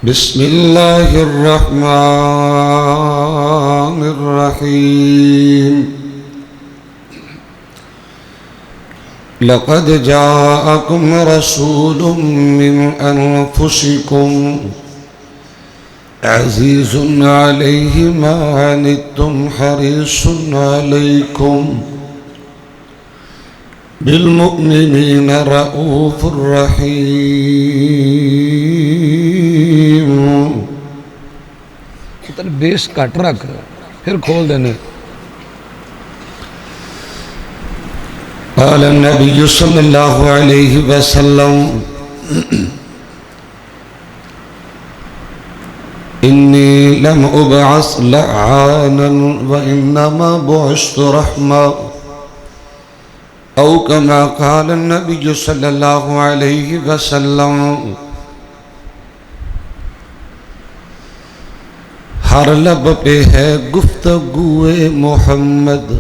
بسم الله الرحمن الرحيم لقد جاءكم رسول من أنفسكم عزيز عليه ما عنتم حريص عليكم بالمؤمنين رؤوف رحيم. بیس کٹ رکھ پھر کھول دینے. قال النبي صلى الله عليه وسلم إني لم أبعث لعانا وإنما بعثت رحمة أو كما قال النبي صلى الله عليه وسلم. ہر لب پہ ہے گفتگوئے محمد.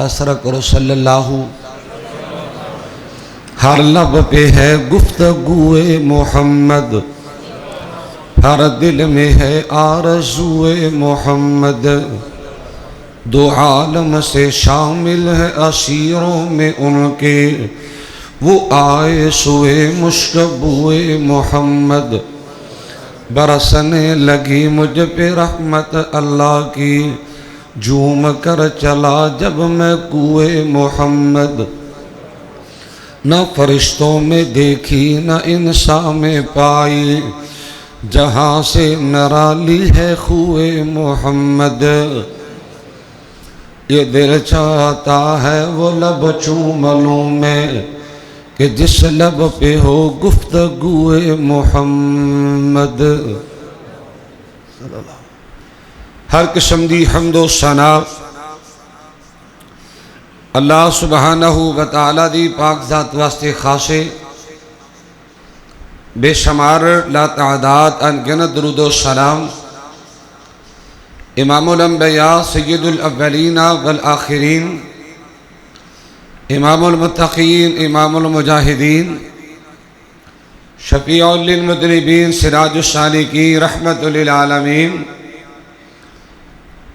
اسرا کرو صلی اللہ. ہر لب پہ ہے گفتگوئے محمد، ہر دل میں ہے آرزوئے محمد. دو عالم سے شامل ہے اسیروں میں ان کے، وہ آئے سوئے مشکبوئے محمد. برسنے لگی مجھ پہ رحمت اللہ کی، جھوم کر چلا جب میں کوئے محمد. نہ فرشتوں میں دیکھی نہ انسان میں پائی، جہاں سے نرالی ہے خوئے محمد. یہ دل چاہتا ہے وہ لب چوم لوں میں، کہ جس لب پہ ہو گفتگوئے محمد. ہر قسم دی حمد و ثنا اللہ سبحانہ و تعالی دی پاک ذات واسطے خاصے. بے شمار لا تعداد انگنت درود و سلام امام الانبیاء سید الاولین والآخرین، امام المتقین، امام المجاہدین، شفیع للمذنبین، سراج السالکین، رحمت للعالمین،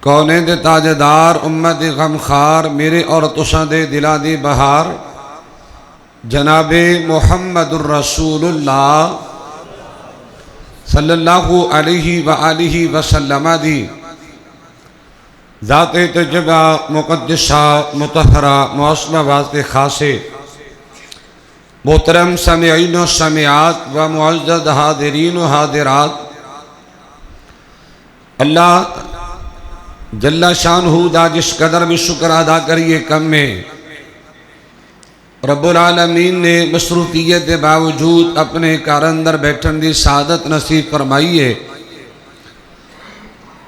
کونین دے تاجدار، امت غمخار، میرے اور تساں دے دلا دی بہار، جناب محمد الرسول اللہ صلی اللہ علیہ وآلہ وسلم دی ذات تجبہ مقدسہ مطہرہ معصومہ واسطے خاصے. محترم سامعین و سامعات و معزز حاضرین و حاضرات، اللہ جل شانہ دا جس قدر بھی شکر ادا کریے کم میں، رب العالمین نے مصروفیت کے باوجود اپنے کار اندر بیٹھن دی سعادت نصیب فرمائیے.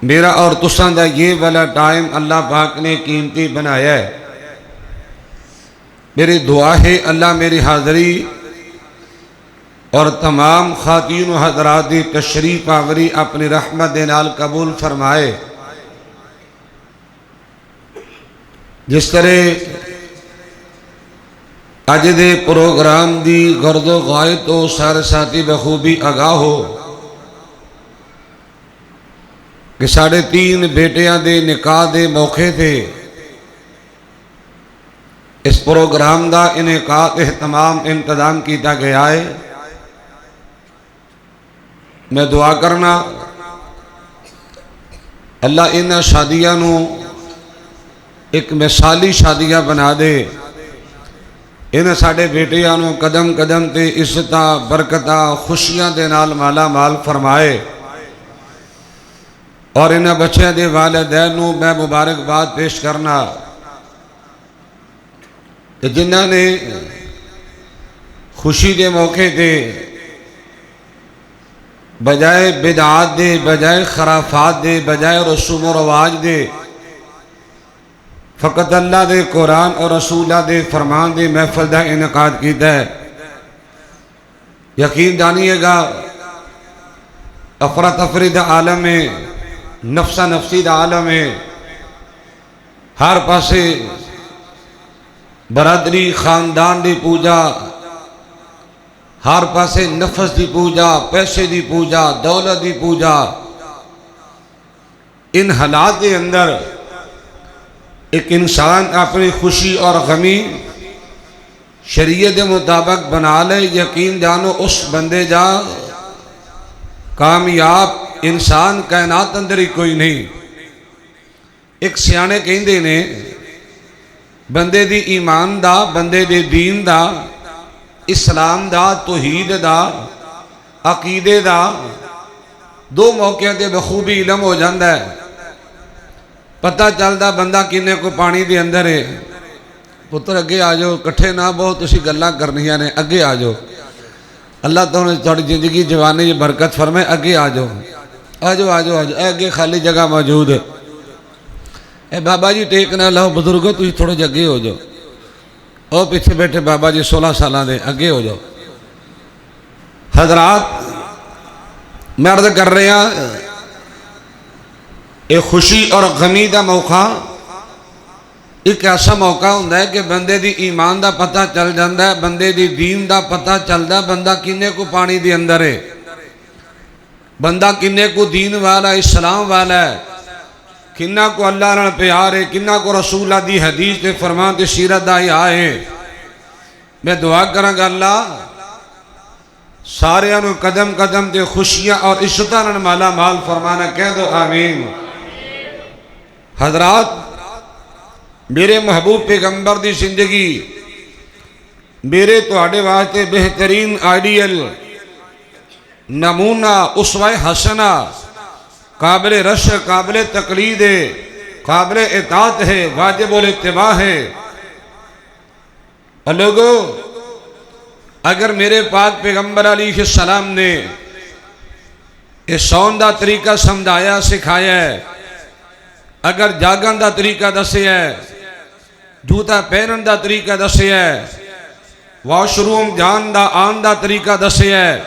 میرا اور تساں دا یہ والا ٹائم اللہ پاک نے قیمتی بنایا ہے. میری دعا ہے اللہ میری حاضری اور تمام خواتین و حضرات دی تشریف آوری اپنی رحمت دے نال قبول فرمائے. جس طرح اج دے پروگرام دی غرض و غایت تو سارے ساتھی بخوبی آگاہ ہو کہ 3.5 بیٹیاں دے نکاح دے موقع تھے اس پروگرام دا انعقاد اہتمام انتظام کیتا گیا ہے. میں دعا کرنا اللہ ان شادیاں نو ایک مثالی شادیاں بنا دے. ان ساڑے بیٹیاں نو قدم قدم تے عزتاں برکتاں خوشیاں دے نال مالا مال فرمائے. اور انہاں بچیاں دے والدین نو میں مبارکباد پیش کرنا کہ جنہاں نے خوشی دے موقع دے بجائے بدعات دے، بجائے خرافات دے، بجائے رسوم و رواج دے، فقط اللہ دے قرآن اور رسولہ دے فرمان دے محفل دا انعقاد کیتا ہے. یقین جانیے گا افراتفری دا عالم ہے، نفسا نفسی دا عالم ہے، ہر پاسے برادری خاندان دی پوجا، ہر پاسے نفس دی پوجا، پیسے دی پوجا، دولت دی پوجا، ان حالات کے اندر ایک انسان اپنی خوشی اور غمی شریعت مطابق بنا لے، یقین جانو اس بندے جا کامیاب انسان کائنات اندر ہی کوئی نہیں۔ ایک سیانے کہندے نے بندے دی ایمان دا، بندے دی دین دا، اسلام دا، توحید دا، عقیدے دا دو موقع تے بخوبی علم ہو جاندہ ہے۔ پتہ چلدا بندہ کنے کو پانی دے اندر ہے۔ پتر اگے آ جاؤ، کٹھے نہ بہت اسی گلاں کرنیاں نے، اگے آ جاؤ، اللہ تعالیٰ تھوڑی زندگی جوانی برکت فرمائے، اگے آ جاؤ، آ جاؤ آ جاؤ آ جاؤ، اگے خالی جگہ موجود ہے۔ اے بابا جی ٹیک نہ لاؤ بزرگو، تھی تھوڑے جے اگے ہو جاؤ، او پیچھے بیٹھے بابا جی 16 سالہ دے، اگے ہو جاؤ۔ حضرات میں عرض کر رہے ہیں، ایک خوشی اور غمی دا موقع ایک ایسا موقع ہوندہ ہے کہ بندے دی ایمان دا پتہ چل جاندہ ہے، بندے دی دین دا پتہ چلدا ہے، بندہ کنے کو پانی دی اندر ہے، بندہ کنے کو دین والا اسلام والا ہے، کنہ کو اللہ نال پیار ہے، کنہ کو رسول اللہ دی حدیث دے فرمان تے سیرت دا ہی آئے۔ میں دعا کروں گا اللہ سارے انو قدم قدم تے خوشیاں اور عزتاں مالا مال فرمانا، کہہ دو آمین۔ حضرات میرے محبوب پیغمبر دی زندگی میرے تواڈے واسطے بہترین آئیڈیل نمونہ اسوہ حسنہ، قابل رشک، قابل تقلید ہے، قابل اطاعت ہے، واجب الاتباع ہے۔ اور لوگو اگر میرے پاک پیغمبر علیہ السلام نے اس سون دا طریقہ سمجھایا سکھایا ہے، اگر جاگن دا طریقہ دسے ہے، جوتا پہنن دا طریقہ دسے ہے، واش روم جان دا آن دا طریقہ دسے ہے،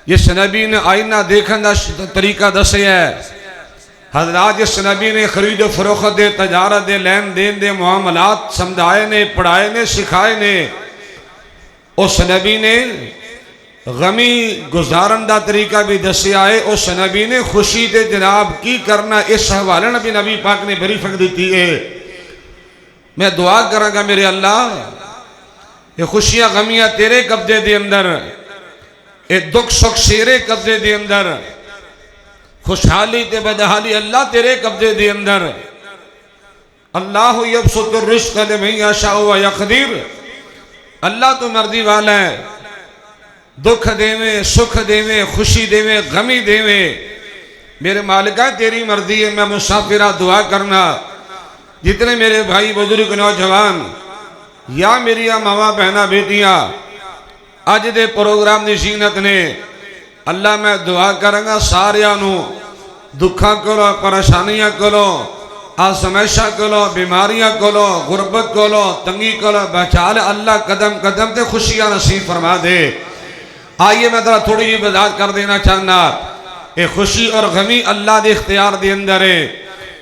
جس نبی نے آئینہ دیکھن دا طریقہ دسے ہے، حضرات جس نبی نے خرید و فروخت دے، تجارت دے، لین دین دے معاملات سمجھائے نے، پڑھائے نے، سکھائے نے، اس نبی نے غمی گزارن دا طریقہ بھی دسے آئے، اس نبی نے خوشی دے جناب کی کرنا اس حوالے نبی پاک نے بریفنگ دیتی ہے۔ میں دعا کراں گا میرے اللہ یہ خوشیاں غمیاں تیرے قبضے دے اندر، اے دکھ سکھ سیرے قبضے دے اندر، خوشحالی تے بدحالی اللہ تیرے قبضے دے اندر۔ اللہ یبسط الرزق لمن یشاء ویقدر، اللہ تو مرضی والا ہے، دکھ دے میں، سکھ دے میں، خوشی دے میں، غمی دے میں، میرے مالکہ تیری مرضی ہے۔ میں مسافرہ دعا کرنا، جتنے میرے بھائی بزرگ نوجوان یا میری ماما بہنہ بیٹیاں اج دے پروگرام دی زینت نے، اللہ میں دعا کروں گا ساریاں نو دکھاں کولو، پریشانیاں کولو، آزمائشاں کولو، بیماریاں کولو، غربت کولو، تنگی کولو بچا لے اللہ، قدم قدم تے خوشیاں نصیب فرما دے۔ آئیے میں ذرا تھوڑی جی وضاحت کر دینا چاہنا، اے خوشی اور غمی اللہ دے اختیار دے اندر ہے،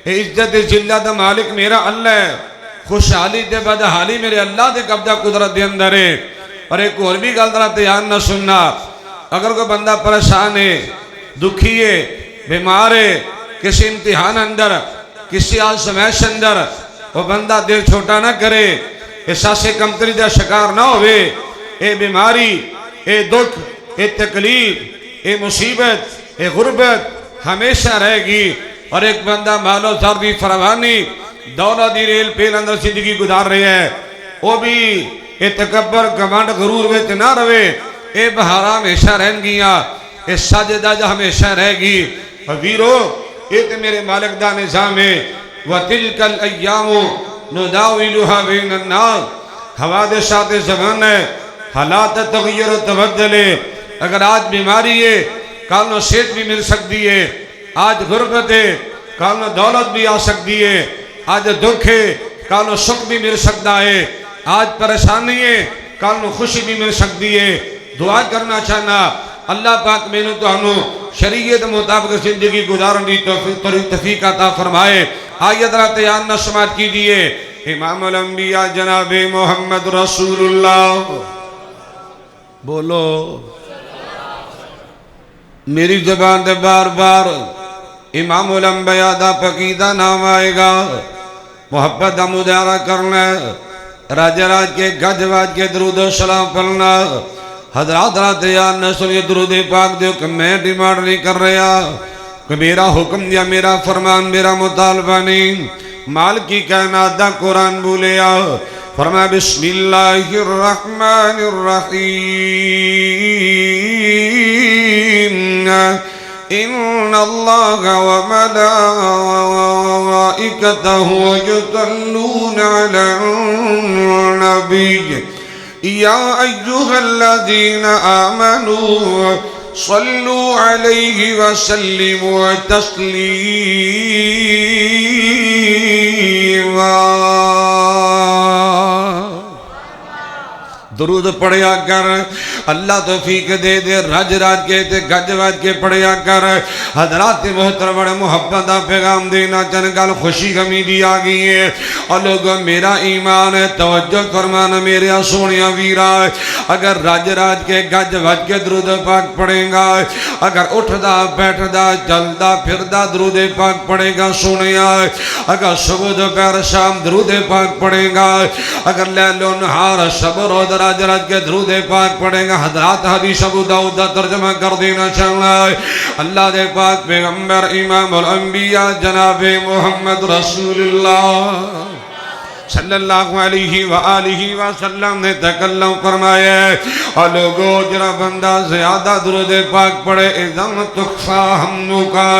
اے عزت ذلت دا مالک میرا اللہ ہے، خوشحالی دے بدحالی میرے اللہ دے قبضہ قدرت دے اندر ہے۔ اور ایک اور بھی گل ذرا تیار نہ سننا، اگر کوئی بندہ پریشان ہے، دکھی ہے، بیمار ہے، کسی امتحان اندر، کسی آزمائش اندر، وہ بندہ دل چھوٹا نہ کرے، احساس کمتری دا شکار نہ ہوئے۔ اے بیماری، اے دکھ، اے تکلیف، اے مصیبت، اے غربت ہمیشہ رہے گی، اور ایک بندہ مال و زر دی فراوانی، دولت دی ریل پیل اندر زندگی گزار رہے ہیں، وہ بھی اے تکبر گھمنڈ غرور وچ نہ رہے، اے بہارا ہمیشہ رہن گیاں، اے سجدہ جا ہمیشہ رہے گی۔ اور ویرو اے تے میرے مالک دا نظام ہے، وَتِلْكَ الْأَيَّامُ نُدَاوِلُهَا بَيْنَ النَّاسِ، حوادثات زمان ہے، حالات تغیر و تبدل ہے۔ اگر آج بیماری ہے کل نو صحت بھی مل سکتی ہے، آج غربت ہے کل نو دولت بھی آ سکتی ہے، آج دکھ ہے کل نو سکھ بھی مل سکتا ہے، آج پریشانی ہے کل نو خوشی بھی مل سکتی ہے۔ دعا کرنا چاہنا اللہ پاک میں نے تو شریعت مطابق زندگی گزارن دی توفیق عطا فرمائے۔ آیت را تیار نہ سماعت کیجئے، امام الانبیاء جناب محمد رسول اللہ بولو میری زبان دے بار بار امام الانبیاء دا پقیدہ نام آئے گا، محبت دا مظاہرہ کرنا، راج راج کے گج واج کے درود و سلام پڑھنا۔ حضرات یا نسل یہ درود پاک دیو کہ میں ڈیمانڈ نہیں کر رہا کہ میرا حکم دیا، میرا فرمان، میرا مطالبہ نہیں، مال کی کائنات دا قرآن بولیا، فرمایا بسم اللہ الرحمن الرحیم ان اللہ وملائکتہ یصلون علی النبی یا ایہا الذین آمنوا صلوا علیہ وسلموا تسلیما۔ درود پڑھیا کر، اللہ توفیق دے دے، رج راج کے تے گج واج کے پڑھیا کر۔ حضرات محترم بڑے محبت دا پیغام دینا چن گل خوشی غمی دی آگئی ہے، اور لوگوں میرا ایمان ہے، توجہ فرمانا میرے سونیا ویرا، اگر رج راج کے گج واج کے درود پاک پڑھیں گا، اگر اٹھدا بیٹھدا چلدا پھردا درود پاک پڑھے گا سونیا، اگر صبح دوپہر شام درود پاک پڑھے گا، اگر لیل و نہار شب و روز راج راج کے درود پاک پڑھیں گا۔ حضرات حدیث ابو داؤد دا ترجمہ کر دینا چاہنا ہے، اللہ دے پاک پیغمبر امام الانبیاء جناب محمد رسول اللہ صلی اللہ علیہ وآلہ وسلم نے تکلم فرمایا ہے، اور لوگوں جرا بندہ زیادہ درود پاک پڑھے اذن تکفا حمدکا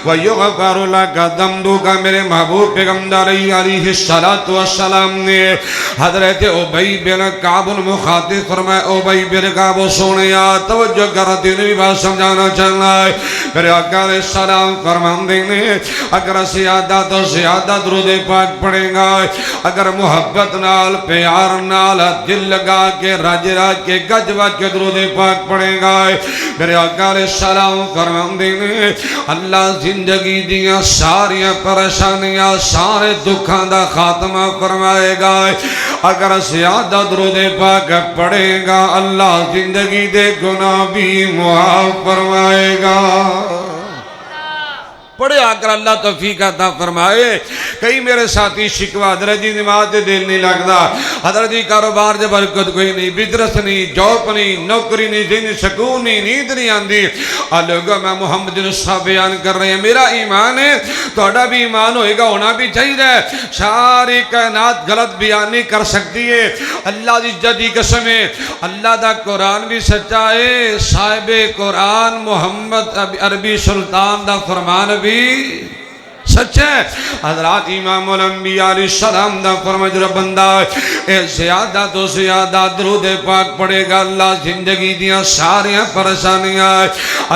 ویغفر لکا ذنبکا۔ میرے محبوب پیغمبر علیہ السلام نے حضرت ابی بن کعب المخاطب فرمایا، ابی بن کعب سونیا توجہ کر دینی بات سمجھانا چاہنا ہے، میرے آقا علیہ السلام فرماندے نے اگر زیادہ تو زیادہ درود پاک پڑھیں گا، اگر محبت نال پیار نال دل لگا کے راج راج کے گج واج کے درود پاک پڑھیں گا، میرے آقا علیہ السلام فرماندے نے اللہ زندگی دیا ساری پریشانیاں سارے دکھاں دا خاتمہ فرمائے گا۔ اگر زیادہ درود پاک پڑھے گا اللہ زندگی دے گناہ بھی معاف فرمائے گا۔ پڑھے آکر اللہ توفیق عطا فرمائے۔ کئی میرے ساتھی شکوہ حضرت جی نماز دے دل نہیں لگدا، حضرت جی کاروبار دے برکت کوئی نہیں، بزنس نہیں، جاب نہیں، نوکری نہیں، ذہنی سکون نہیں، نیند نہیں آندی۔ لوگوں میں محمد رسول بیان کر رہے ہیں، میرا ایمان ہے توڑا بھی ایمان ہوئے گا، ہونا بھی چاہیے۔ ساری کائنات غلط بیان نہیں کر سکتی ہے، اللہ دی جدی قسم ہے، اللہ دا قرآن بھی سچا ہے، صاحب قرآن محمد عربی سلطان دا فرمان بھی سچ ہے۔ حضرات امام الانبیاء علیہ السلام دا فرمایا جو بندہ زیادہ تو زیادہ درود پاک پڑھے گا اللہ زندگی دیا ساریاں پریشانیاں،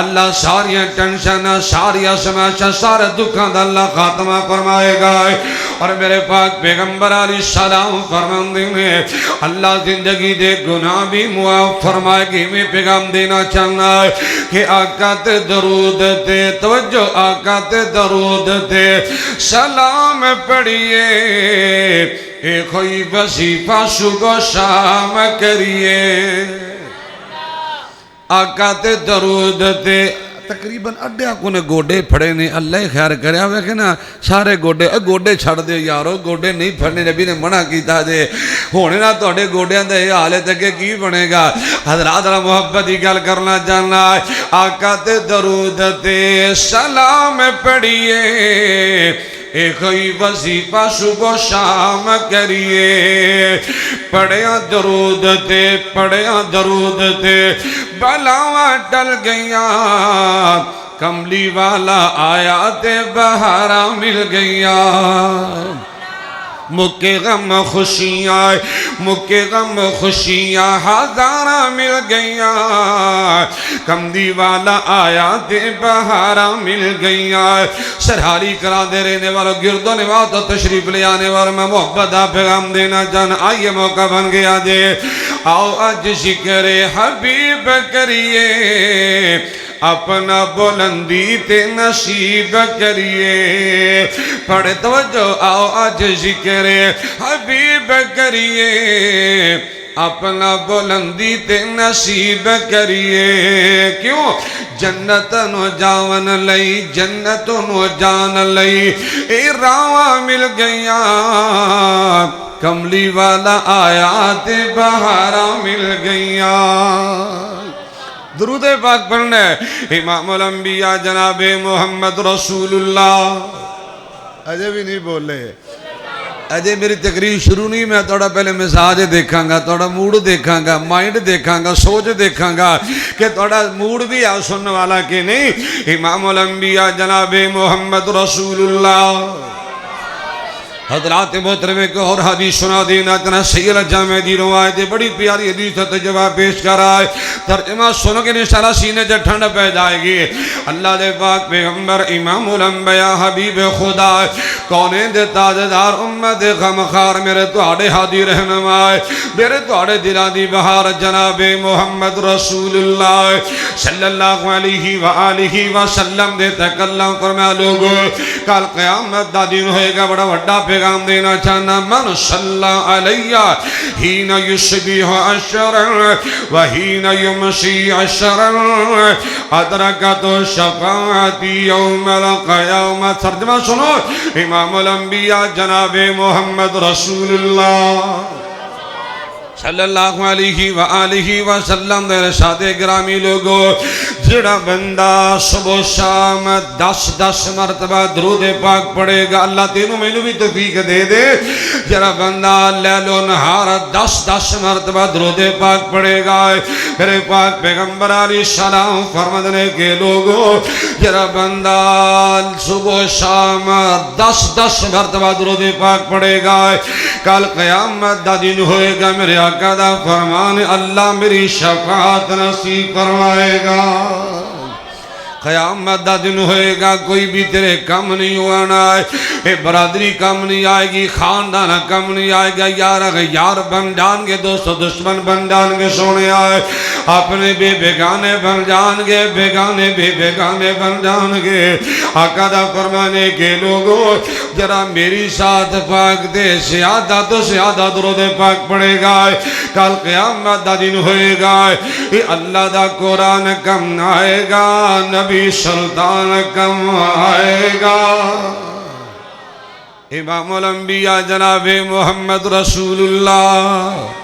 اللہ ساریاں ٹینشناں، ساریاں سماسیاں، سارے دکھاں دا اللہ خاتمہ فرمائے گا۔ اور میرے پاک پیغمبر علیہ السلام فرماندے ہیں اللہ زندگی دے گناہ بھی معاف فرمائے گی۔ میں پیغام دینا چاہنا ہے کہ آقا تے درود تے توجہ، آقا تے درود تے سلام پڑھئے، ایک ہوئی وظیفہ صبح شام کریے۔ آقا تے درود تے تقریباً اڈیا کو نے گوڑے پھڑے نے، اللہ خیر کریا ہوئے کہ نا سارے گوڑے چھڑ دے یارو، گوڑے نہیں پھڑنے، نبی نے منع کیتا دے ہونے نا توڑے گوڑیاں دے حالے تکے کی بنے گا۔ حضرات اللہ محبت ہی گل کرنا جاننا ہے، آقا تے درود تے سلام پڑھئے، ایک ہی وظیفہ صبح شام کریے۔ پڑھیاں درود تے بلاواں ٹل گئیاں، کملی والا آیا تے بہاراں مل گئیاں۔ مکے غم خوشیاں ہزاراں مل گئیاں، کملی والا آیا تے بہاراں مل گئیاں۔ سرحالی کرا دے رہنے والوں، گرد و نواح تو تشریف لے آنے والوں، میں محبت دا پیغام دینا چاہنا، آئیے موقع بن گیا دے، آؤ آج ذکر حبیب کریے، اپنا بلندی تے نصیب کریے۔ پڑھ توجہ، آؤ آج ذکر حبیب کریے، اپنا بلندی تے نصیب کریے کیوں جنت نو جاون لئی جنت نو جان لئی اے راواں مل گئیاں کملی والا آیا تے بہاراں مل گئیاں درود پاک پڑھنا ہے امام الانبیاء جناب محمد رسول اللہ اجے بھی نہیں بولے اجے میری تقریر شروع نہیں میں توڑا پہلے مزاج دیکھاں گا توڑا موڈ دیکھاں گا مائنڈ دیکھاں گا سوچ دیکھاں گا کہ توڑا موڈ بھی آ سننے والا کہ نہیں امام الانبیاء جناب محمد رسول اللہ حضرات محترم کو اور حدیث سنا دینا اتنا سیل جامع دی روایت بڑی پیاری حدیث تھا جواب پیش کر آئے ترجمہ سنو کہ انشاءاللہ سینے جب ٹھنڈ پہ جائے گی اللہ دے پاک پیغمبر امام الانبیاء حبیب خدا کونین دے تاجدار امت غمخار میرے توڑے حادی رہنمائے میرے توڑے دلہ دی بہار جناب محمد رسول اللہ صلی اللہ علیہ وآلہ وسلم دے تکلم فرمایا لوگو کل قیامت دا دن ہوئے گا بڑا وڈا پیغام دینا چاہنا من صلی علیہ ہین یشبیح عشرا وہین یمشی عشرا ادرکت شفاعتی یوم القیامت ترجمہ سنو امام الانبیاء جناب محمد رسول اللہ صلی اللہ علیہ وآلہ وسلم دے رشاد گرامی لوگو جڑا بندہ صبح شام 10 مرتبہ درود پاک پڑھے گا اللہ تینوں میں بھی توفیق دے دے جڑا بندہ لیل و نہار 10 مرتبہ درود پاک پڑھے گا میرے پاک پیغمبر علیہ السلام فرمانے کے لوگو جڑا بندہ صبح شام 10 مرتبہ درود پاک پڑھے گا کل قیامت دا دن ہوئے گا میرے آقا دا فرمان اللہ میری شفاعت نصیب فرمائے گا قیامت دا دن ہوئے گا کوئی بھی تیرے کم نہیں ہونا ہے برادری کم نہیں آئے گی خاندان کم نہیں آئے گا یار بن جان گے دوست دشمن بن جان گے سونے آئے اپنے بھی بیگانے بن جان گے بیگانے بھی بیگانے بن جان گے آقا دا فرمانے کے لوگوں جرا میری ساتھ پاک دے سیادہ تو سیادہ درود پاک پڑے گا کل قیامت دا دن ہوئے گا اللہ دا قرآن کم آئے گا نبی سلطان کم آئے گا امام الانبیاء جناب محمد رسول اللہ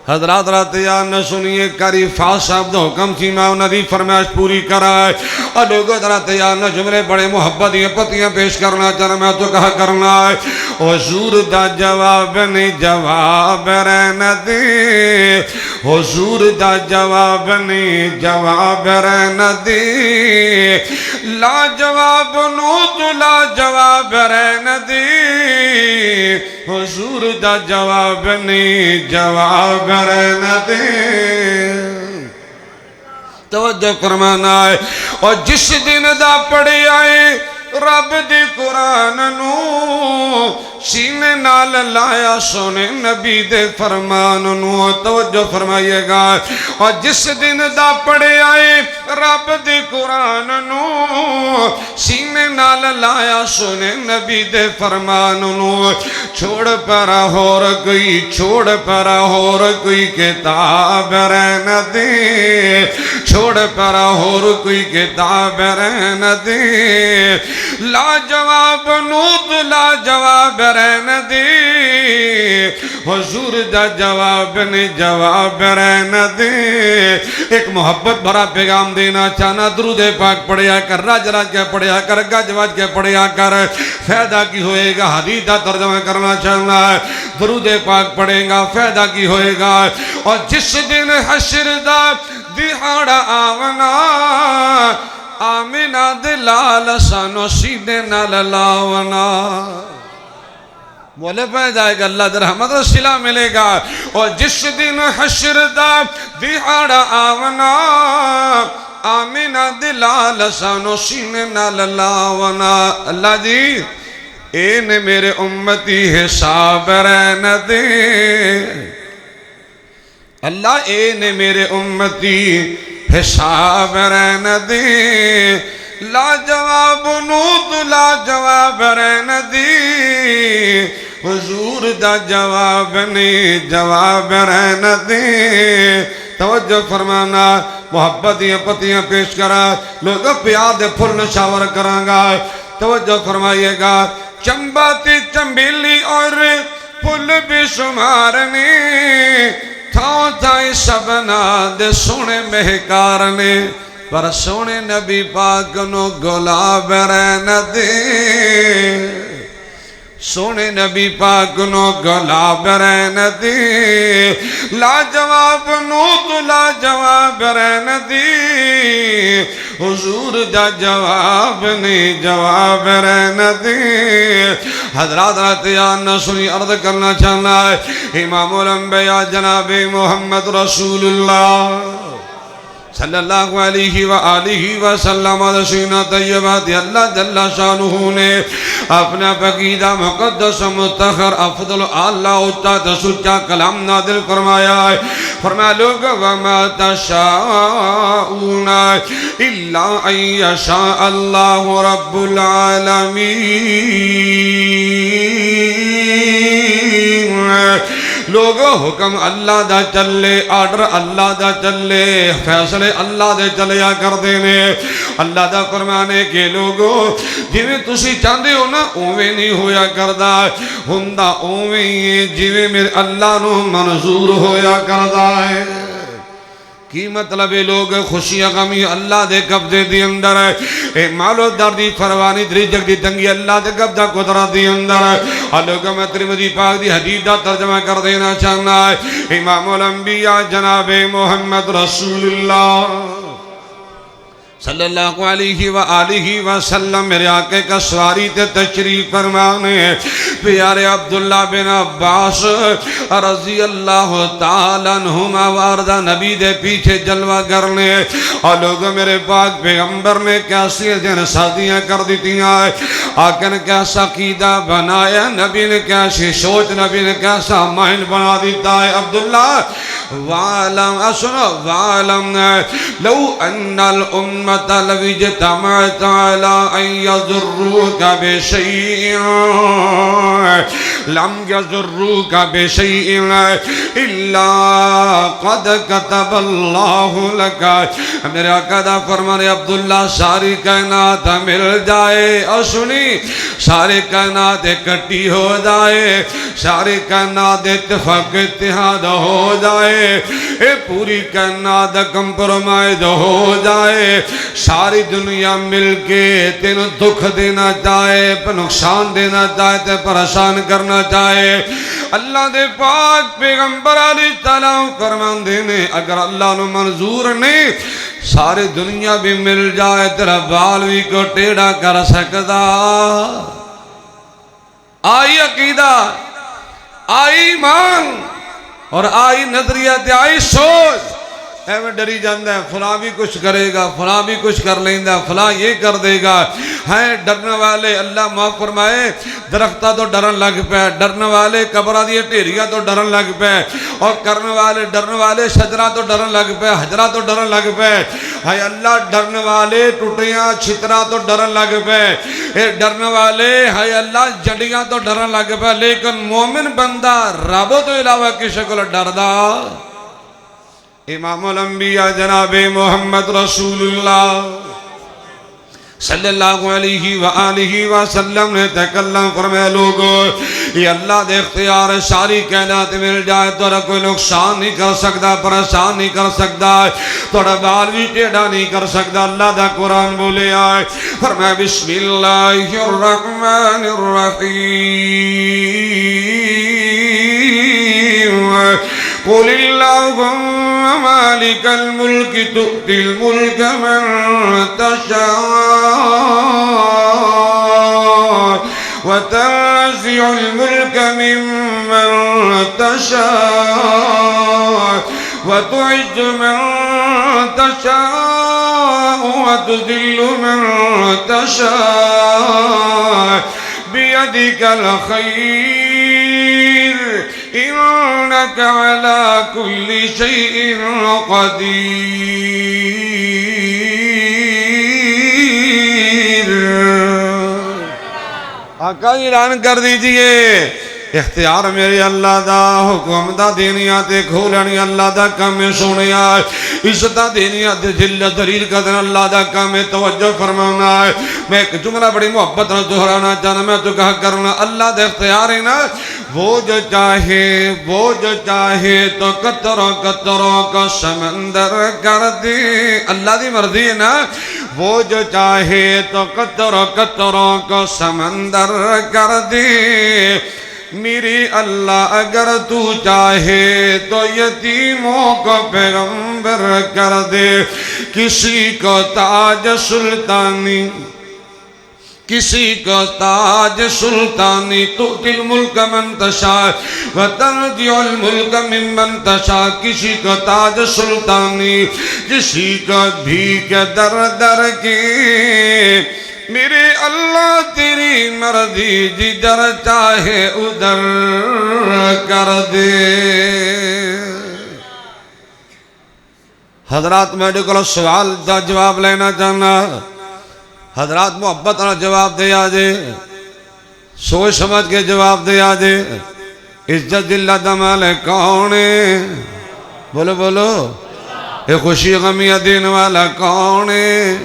حضرات رات یاد نہ سنیے کاری فاس صاحب دو حکم تھی میں انہوں نے فرمائش پوری کرائے اور لوگوں رات یاد نہ جملے بڑے محبت یہ پتیاں پیش کرنا چاہنا میں تو کہا کرنا ہے حضور دا جواب نہیں جواب رہنا دے حضور دا جواب نہیں جواب رہنا دے لا جواب نو تو لا جواب رہنا دے حضور دا جواب نہیں جواب رہنا دے توجہ فرمانا ہے اور جس دن دا پڑے آئے رب دی قرآن نو سینے نال لایا سونے نبی دے فرمان نو توجہ فرمائیے گا اور جس دن دا پڑے آئے رب دی قرآن نو سینے نال لایا سونے نبی دے فرمان نو چھوڑ پرا ہور کوئی کتاب رہنا دے چھوڑ پرا ہور کوئی کتاب رہنا دے لا جواب نوت لا جواب رہنا دے حضور دا جواب نے جواب رہنا دے ایک محبت بھرا پیغام دینا چاہنا درود پاک پڑھیا کر راج راج کے پڑھیا کر گج واج کے پڑھیا کر فائدہ کی ہوئے گا حدیث دا ترجمہ کرنا چاہنا ہے درود پاک پڑھے گا فائدہ کی ہوئے گا اور جس دن حشر دا دہاڑا آونا آمینہ دلال سانو سیدھے نال لاونا بولے پہ جائے گا اللہ در رحمت و صلہ ملے گا اور جس دن حشر دا دہاڑا آونا آمینہ دلال سانو سیدھے نال لاونا اللہ جی این میرے امتی حساب رہنا دے اللہ این میرے امتی حساب رہنا دے لا جواب نوت لا جواب رہنا دے حضور دا جواب نہیں جواب رہنا دے توجہ فرمانا محبت یا پتیاں پیش کرا لوگ پیاد پھل نشاور کرانگا توجہ فرمائیے گا چمباتی چمبیلی اور پھل بے شمار نے تھاؤ تھائی سبنا دے سونے مہکار نے پر سونے نبی پاک نو گلاب رہن دے سونے نبی پاک نو گلاب رہن دے لا جواب نو تو لا جواب رہن دے حضور دا جواب نہیں جواب رہن دے حضرات راتیان سنی عرض کرنا چاہنا ہے امام الانبیاء جناب محمد رسول اللہ صلی اللہ علیہ وآلہ وسلم رسولنا طیبات اللہ جل شانہ نے اپنا بقیدہ مقدس متخر افضل اللہ اچھا سچا کلام نادل فرمایا ہے فرمایا لوگ وما تشاؤون الا ان یشاء اللہ رب العالمین لوگو حکم اللہ دا چلے آرڈر اللہ دا چلے فیصلے اللہ دے چلیا کر دینے اللہ دا فرمانے کے لوگو جویں تسی چاندے ہو نا اوویں نہیں ہویا کردہ ہندہ اوویں جویں میرے اللہ نو منظور ہویا کردہ ہے کی مطلب لوگ خوشیاں غمی اللہ دے قبضے دی اندر ہے اے مالو دردی فروانی دری جگ دی تنگی اللہ دے قبضہ قدرت دی اندر ہے اور لوگوں میں ترمذی پاک دی حدیث دا ترجمہ کر دینا چاہنا ہے امام الانبیاء جناب محمد رسول اللہ صلی اللہ علیہ وآلہ وسلم میرے آقے کا سواری تے تشریف فرمانے پیارے عبداللہ بن عباس رضی اللہ تعالیٰ عنہما واردہ نبی دے پیچھے جلوہ کرنے اور لوگوں میرے پاک پیغمبر نے کیسی دن شادیاں کر دیتی ہیں آقا نے کیسا قیدہ بنایا نبی نے کیسی سوچ نبی نے کیسا مائنڈ بنا دیتا ہے عبداللہ وعلم اسنو وعلم لو ان الامت لو اجتمعت على ان يضروك بشيء لم يضروك بشيء الا قد كتب الله لك میرے آقا دا فرمانے عبداللہ ساری کائنات مل جائے اور سنی سارے کائنات اکٹھی ہو جائے سارے کائنات اتفاق اتحاد ہو جائے اے پوری کائنات کمپرومائز ہو جائے ساری دنیا مل کے تینوں دکھ دینا چاہے نقصان دینا چاہے تے پریشان کرنا چاہے اللہ دے پاک پیغمبر علیہ السلام فرمان دینے اگر اللہ نو منظور نہیں ساری دنیا بھی مل جائے تیرا بال بھی کو ٹیڑا کر سکتا آئی عقیدہ آئی ایمان اور آئی نظریت آئی سوچ اے میں ڈری جاندہ ہے فلاں بھی کچھ کرے گا فلاں بھی کچھ کر لیندہ فلاں یہ کر دے گا ہیں ڈرنے والے اللہ معاف فرمائے درختہ تو ڈرن لگ پہ ڈرنے والے قبرہ دیئے ٹیریہ تو ڈرن لگ پہ اور ڈرنے والے شجرہ تو ڈرن لگ پہ حجرہ تو ڈرن لگ پہ ہے اللہ ڈرنے والے ٹوٹیاں چھترہ تو ڈرن لگ پہ اے ڈرنے والے ہے اللہ جڑیاں تو ڈرن لگ پہ لیکن مومن بندہ رب تو علاوہ کی شکل ڈردہ امام الانبیاء جناب محمد رسول اللہ صلی اللہ علیہ وآلہ وسلم نے تکلم فرمائے لوگو یہ اللہ دے اختیار ساری کائنات مل جائے توڑا کوئی نقصان نہیں کر سکتا پریشان نہیں کر سکتا توڑا بال بھی ٹیڑھا نہیں کر سکتا اللہ دا قرآن بولے آئے فرمائے بسم اللہ الرحمن الرحیم قل اللہم مالک الملک تؤتی الملک من تشاء وتنزع الملك ممن تشاء وتعز من تشاء وتذل من تشاء بيدك الخير إنك على كل شيء قدير آقا اعلان کر دیجئے اختیار میرے اللہ دا، حکم دا دینیا تے کھولنی اللہ دا کم سنیا، عزتہ دینیا تے ذلت ذلیل کرنا اللہ دا کم توجہ فرمانا ہے۔ میں ایک جملہ بڑی محبت نہ دہرانا چاہنا، میں تو کہا کرنا اللہ دے اختیار ہے نا، وہ جو چاہے تو قطروں قطروں کو سمندر کر دے، اللہ دی مرضی ہے نا، وہ جو چاہے تو قطروں قطروں کو سمندر کر دے، میری اللہ اگر تو چاہے تو یتیموں کو پیغمبر کر دے، کسی کو تاج سلطانی، کسی کو تاج سلطانی، تؤتی الملک من تشاء وتنزع الملک ممن تشاء، کسی کو تاج سلطانی، کسی کو بھیک در در کی، میرے اللہ تیری مرضی جدھر چاہے ادھر کر دے۔ حضرات میڈیکل سوال دا جواب لینا چاہنا، حضرات محبت نہ جواب دے آجے، سوچ سمجھ کے جواب دے آجے۔ عزت اللہ دمال کون ہے؟ بولو بولو، یہ خوشی غمیہ دین والا کون ہے؟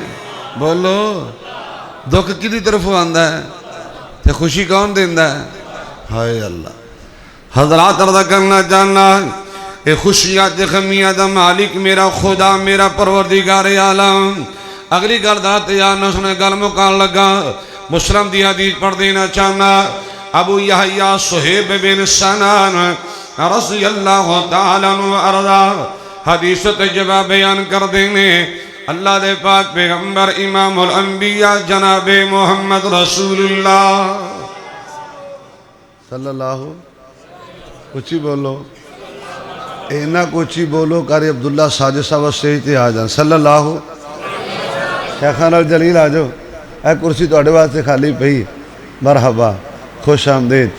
بولو، دکھ کی طرف آندہ ہے تے خوشی کون دیندہ ہے؟ ہائے اللہ۔ حضرات عرض کرنا چاہنا، اے خوشیات غمیہ دا مالک میرا خدا، میرا پروردگار عالم۔ اگلی گردات یا نہ سنے گل مکان لگا، مسلم دی حدیث پڑھ دینا چاہنا، ابو یحییٰ صہیب بن سنان رضی اللہ تعالیٰ عنہ ارضا حدیث تجربہ بیان کر دینے، اللہ دے پاک پیغمبر امام الانبیاء جناب محمد رسول اللہ صلی اللہ، کچھی بولو، اینا کچھی بولو، قاری عبداللہ ساجد صاحب سٹیج تے آ جان، صلی اللہ۔ شیخان الجلیل آجو، اے کرسی تو اڑے واسطے خالی پہی، مرحبا، خوش آمدید،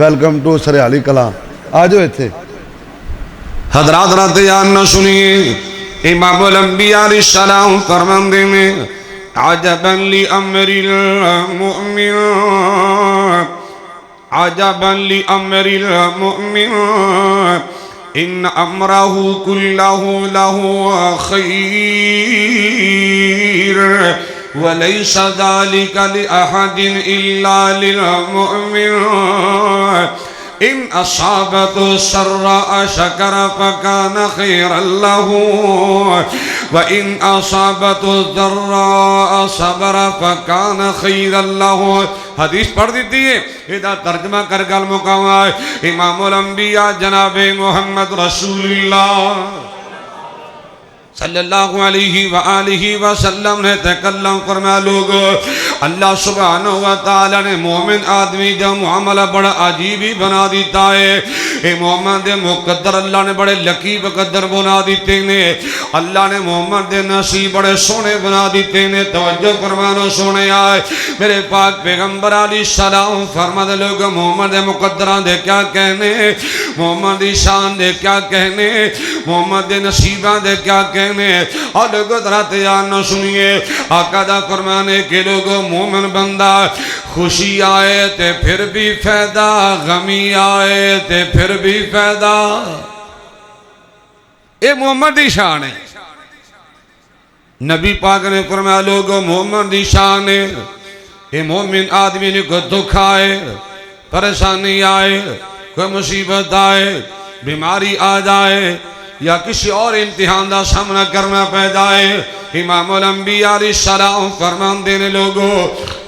ویلکم ٹو سریالی کلام، آجو ایتھے۔ حضرات رات یان نہ سنیے، امام الانبیاء علیہ السلام فرماندے میں، عجبا لامر المؤمن، عجبا لامر المؤمن، ان امرہ کلہ لہ خیر، ولیس ذالک لأحد الا للمؤمن، ان اصابت سراء شکر فکان خیرا لہ، وان اصابت ضراء صبر فکان خیرا لہ۔ حدیث پڑھ دیتی ہے، ادھا ترجمہ کر گل مقام آئے، امام الانبیاء جناب محمد رسول اللہ صلی اللہ علیہ وآلہ وسلم نے تکلم فرمایا، لوگ اللہ سبحانہ وتعالی نے مومن آدمی جو معاملہ بڑا عجیب ہی بنا دیتا ہے، اے مومن دے مقدر اللہ نے بڑے لکی بقدر بنا دیتے نے، اللہ نے مومن دے نصیب بڑے سونے بنا دیتے نے۔ توجہ فرمانا سونے آئے، میرے پاک پیغمبر علیہ السلام فرماتے لوگ مومن دے مقدران دے کیا کہنے، مومن دی شان دے کیا کہنے، مومن دے نصیبان دے کیا کہنے، اور لوگوں درات یاد نہ سنیے، آقا دا فرمانے کے لوگوں مومن بندہ خوشی آئے تے پھر بھی فائدہ، غمی آئے تے پھر بھی فائدہ، اے مومن دی شان ہے۔ نبی پاک نے فرمایا لوگوں مومن دی شان ہے، اے مومن آدمی نے کوئی دکھ آئے، پریشانی آئے، کوئی مصیبت آئے، بیماری آ جائے یا کسی اور امتحان دا سامنا کرنا پیدا ہے، امام الانبیاء علیہ السلام فرمان دینے لوگوں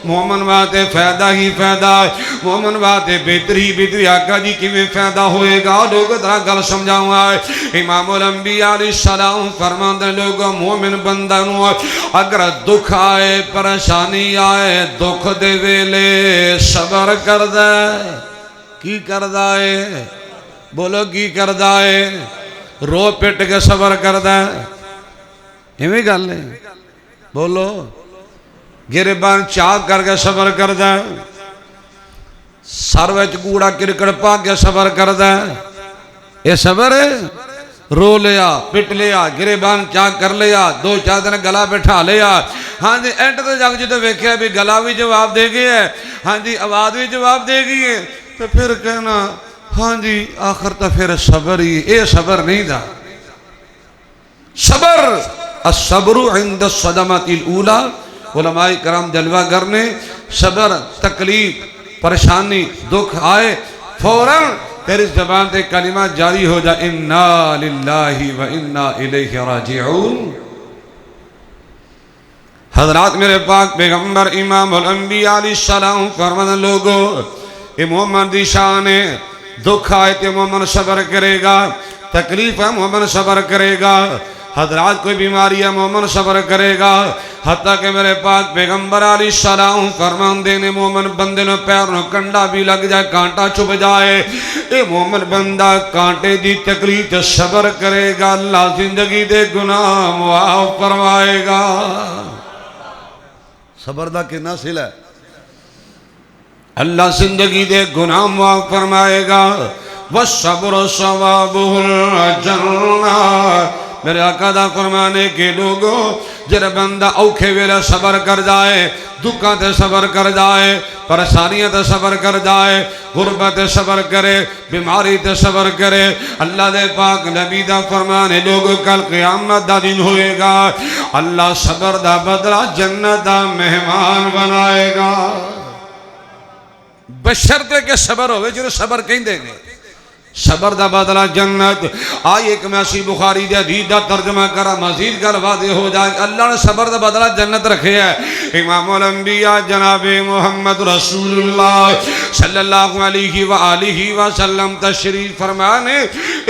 مومن باتے فائدہ ہی فائدہ ہے، مومن باتے بہتری بہتری، آقا جی کی میں فائدہ ہوئے گا، لوگوں درہ گل سمجھاؤں آئے، امام الانبیاء علیہ السلام فرمان دینے لوگوں مومن بندہ نو اگر دکھ آئے پریشانی آئے دکھ دے ویلے صبر کر دے، کی کر دائے، بولو کی کر دائے، رو پیٹ کے صبر کر دے، ہمیں گل ہے، بولو گریبان چاک کر کے صبر کر دے، سر وچ کوڑا کرکڑ پا کے صبر کر دے، یہ صبر ہے، رو لیا پٹ لیا گریبان چاک کر لیا، دو چار دن گلا بٹھا لیا، ہاں جی اینڈ تے جا کے جدوں ویکھیا بھی گلا بھی جواب دے گئی ہے، ہاں جی آواز بھی جواب دے گئی ہے، تو پھر کہنا ہاں جی آخر تو پھر صبر ہی، اے صبر نہیں دا صبر الصبر عند الصدمات الاولی. علماء کرام جلوہ گر نے صبر تکلیف پریشانی دکھ آئے فوراً تیری زبان تے کلمہ جاری ہو جائے انا للہ و انا الیہ راجعون. حضرات میرے پاک پیغمبر امام الانبیاء علیہ السلام فرمان لوگو یہ مومن دی شان ہے. دکھ آئے تو مومن صبر کرے گا، تکلیف ہے مومن صبر کرے گا، حضرات کوئی بیماری ہے مومن صبر کرے گا. حتیٰ کہ میرے پاک پیغمبر علیہ السلام فرمان دینے مومن بندے نو پیر نو کنڈا بھی لگ جائے کانٹا چھپ جائے اے مومن بندہ کانٹے دی تکلیف صبر کرے گا اللہ زندگی دے گناہ معاف فرمائے گا. صبر دا کنا سلا ہے اللہ زندگی دے گناہ معاف فرمائے گا. والصبر ثوابہ الجنہ. میرے آقا دا فرمانے کے لوگوں جر بندہ اوکھے ویلے صبر کر جائے، دکھاں تے صبر کر جائے، پریشانیاں تے صبر کر جائے، غربت تے صبر کرے، بیماری تے صبر کرے، اللہ دے پاک نبی دا فرمانے لوگوں کل قیامت دا دن ہوئے گا اللہ صبر دا بدلہ جنت دا مہمان بنائے گا. بشرطے کہ صبر ہوئے جنہوں صبر کہیں دیں گے صبر دا بدلہ جنت. آئیے کہ میں سی بخاری دے حدیث دا ترجمہ کرا مزید گل واضح ہو جائے. اللہ نے صبر دا بدلہ جنت رکھے ہے. امام الانبیاء جناب محمد رسول اللہ صلی اللہ علیہ وآلہ وسلم تشریف فرمانے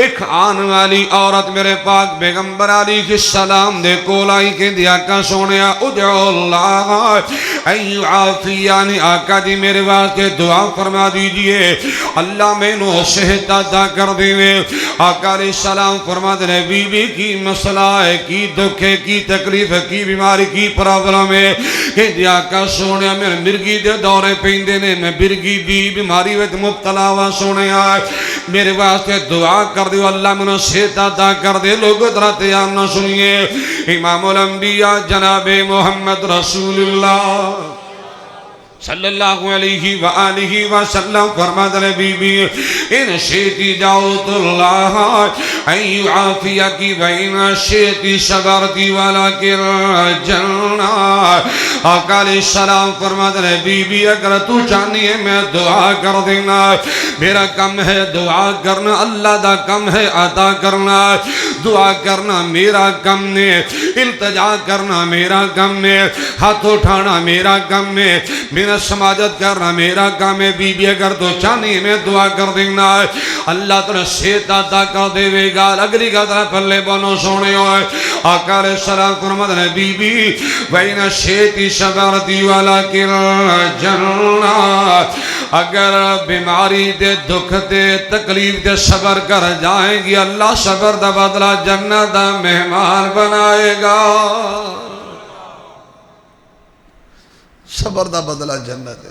ایک آن والی عورت میرے پاک پیغمبر علیہ السلام دے کولائی کے دیا کا سونے ادعو اللہ ایو عافیانی آقا دی میرے واسطے دعا فرما دیجئے اللہ میں نو صحت عطا کر دیوے. آقا علیہ السلام فرماتے ہیں بی بی کی مسئلہ ہے کی دکھ ہے کی تکلیف ہے کی بیماری کی پرابلم ہے کہ دی آقا سونے میرے مرگی دے دورے پیندے نے میں برگی دی بیماری ویت مبتلا ہوا سونے آئے میرے واسطے دعا کر دیو اللہ میں نو صحت عطا کر دے. لوگ ذرا تیار نہ سنیے امام الانبیاء جناب محمد رسول اللہ صلی اللہ علیہ وآلہ وسلم فرماتے ہیں بی بی ان شیطی دعوت اللہ این عافیہ کی وین شیطی صبرتی ولکن جنہ. آقا علیہ السلام فرماتے ہیں بی بی اگر تو چاہنی ہے میں دعا کر دینا میرا کم ہے دعا کرنا اللہ دا کم ہے عطا کرنا دعا کرنا میرا کم نے التجا کرنا میرا کم ہے ہاتھ اٹھانا میرا کم ہے میرا سماجت کرنا میرا کام ہے. بی بی اگر تو چاہنی میں دعا کر دینا اللہ تُنے صحت عطا کر دے وے گا. اگلی گا ترہ پھلے بنو سونے ہوئے آقا علیہ السلام فرماتے ہیں بی بی وین شیطی صبرتی ولکن جنہ. اگر بیماری دے دکھ دے تکلیف دے صبر کر جائیں گی اللہ صبر دا بدلہ جنت دا مہمان بنائے گا. صبر دا بدلہ جنت ہے.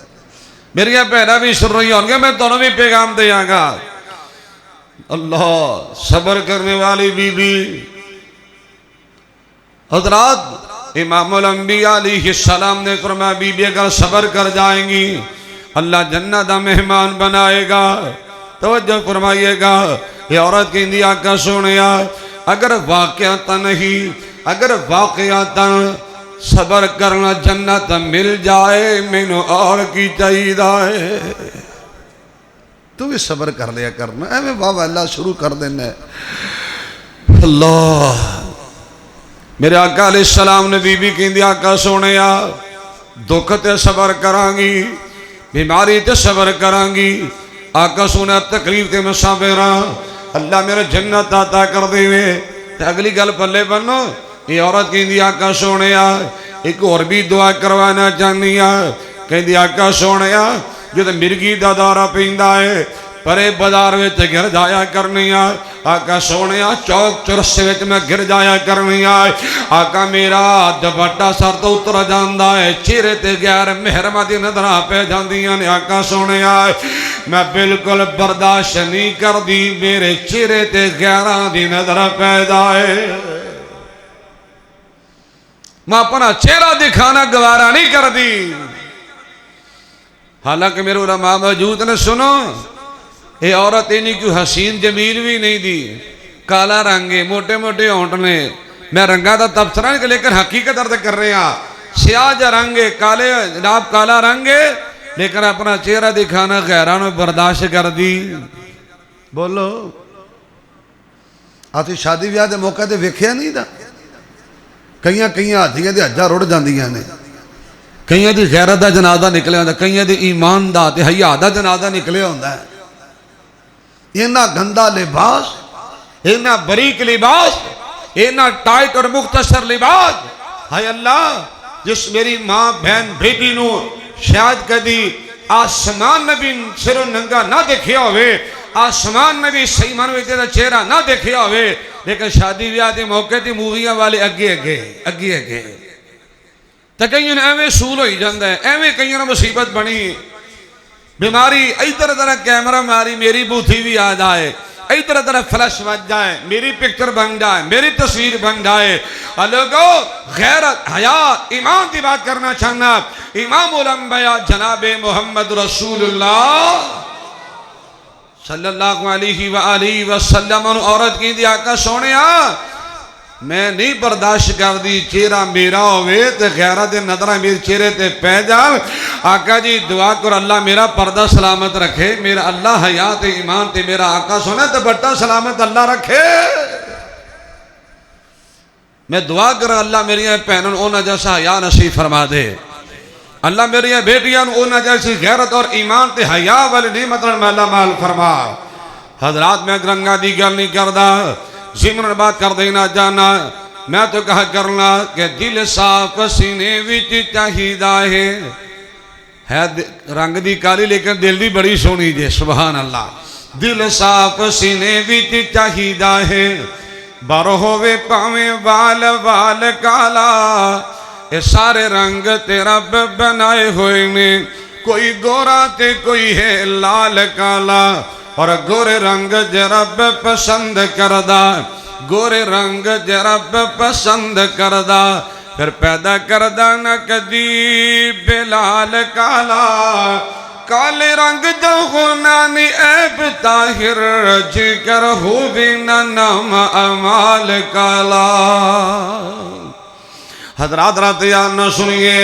میری پہنا بھی سن رہی ہوں گے میں دونوں بھی پیغام دیا گا. اللہ صبر کرنے والی بی بی. حضرات امام الانبیاء علیہ السلام نے فرمایا بی بی اگر صبر کر جائیں گی اللہ جنت دا مہمان بنائے گا. توجہ فرمائیے گا یہ عورت کی اندیا کا سنیا اگر واقعاتا نہیں اگر واقعاتا صبر کرنا جنت مل جائے مینو اور کی چاہید آئے. تو بھی صبر کر لیا کرنا اے میں بابا اللہ شروع کر دینا ہے. اللہ میرے آقا علیہ السلام نے بی بی کی اندیا کا سونے دکھ تے صبر کرانگی بیماری تے صبر کرانگی آقا سونے تکلیف تے مسافران اللہ میرے جنت عطا کر دے وے. اگلی گل پلے بنو یہ عورت کی اندیا کا سونے ایک اور بھی دعا کروانا چاہنی کہ دی آقا سونے جو تے مرگی دا دورہ پیندا ہے پرے بازار وچ گر جایا کرنی آقا سونے چوک چرسے وچ میں گر جایا کرنی آقا میرا دوپٹہ سر تو اتر جاندا ہے چہرے تے غیر محرمہ دی نظراں پہ جاندیاں نے آقا سونے میں بالکل برداشت نہیں کر دی میرے چہرے تے غیراں دی نظر پیدا ہے میں اپنا چہرہ دکھانا گوارا نہیں کر دی. حالانکہ میرے علماء موجود نے سنو یہ عورت اینی کوئی حسین جمیل بھی نہیں دی، کالا رنگ ہے، موٹے موٹے ہونٹ نے، میں رنگا دا تبصرہ نہیں لیکن حقیقت عرض کر رہے ہیں، سیاہ جا رنگ ہے، کالے جناب کالا رنگ ہے، لیکن اپنا چہرہ دکھانا غیرانوں برداشت کر دی۔ بولو آتی شادی بیاہ دے موقع دے ویکھیا نہیں دا، کئیاں ہاتھیاں دے حجاں رڑ جاندیاں نے، کئیاں دی غیرت دا جنازہ نکلے ہوندا، کئیاں دی ایمان دا تے حیا دا جنازہ نکلے ہوندا ہے۔ اینا گندا لباس، اینا بریک لباس، اینا ٹائٹ اور مختصر لباس، ہائے اللہ جس میری ماں بہن بیٹی نو شاید کدی آسمان نبی سرو ننگا نہ دیکھیا ہوئے، آسمان نبی صحیح معنی تیرا چہرہ نہ دیکھیا ہوئے، لیکن شادی بیاہ دے موقع تے موویاں والے اگے تا کئیوں نے ایویں سول ہوئی جاندہ ہے، ایویں کئیوں نے مصیبت بنی، بیماری ایدر طرح کیمرہ ماری میری بوتھی بھی آ جائے، ایدر طرح فلش بچ جائے، میری پکچر بن جائے، میری تصویر بن جائے، اور لوگوں غیرت حیات ایمان دی بات کرنا چاہنا، امام الانبیاء جناب محمد رسول اللہ صلی اللہ علیہ وآلہ وسلم عورت کی دی آقا سونیا میں نہیں برداشت کر دی چہرہ میرا ہوئے تے غیرت نظرہ میرے چہرے تے پہ جاؤ، آقا جی دعا کر اللہ میرا پردہ سلامت رکھے، میرا اللہ حیات ایمان تے میرا آقا سونا تے بٹا سلامت اللہ رکھے، میں دعا کر اللہ میری پہنن اونا جیسا حیا نصیب فرما دے، اللہ میری بیٹیاں اونا جیسی غیرت اور ایمان تے حیا والی نعمت میں اللہ مال فرما۔ حضرات میں رنگا دی گل نہیں کردہ، زمرن بات کر دینا جانا، میں تو کہا کرنا کہ دل صاف سینے وچ چاہیدہ ہے رنگ دی کالی لیکن دل دی بڑی سونی جے، سبحان اللہ، دل صاف سینے وچ چاہیدہ ہے، بارو ہوئے پاویں وال کالا، اے سارے رنگ تے رب بنائے ہوئے نے، کوئی گورا تے کوئی ہے لال کالا، اور گورے رنگ جرب پسند کردہ، گورے رنگ جرب پسند کردہ، پھر پیدا کردہ نہ کدی بلال کالا، کالے رنگ جو غنانی عیب طاہر جگر ہو بھی نہ نام امال کالا۔ حضرات رات یاد نہ سنیے،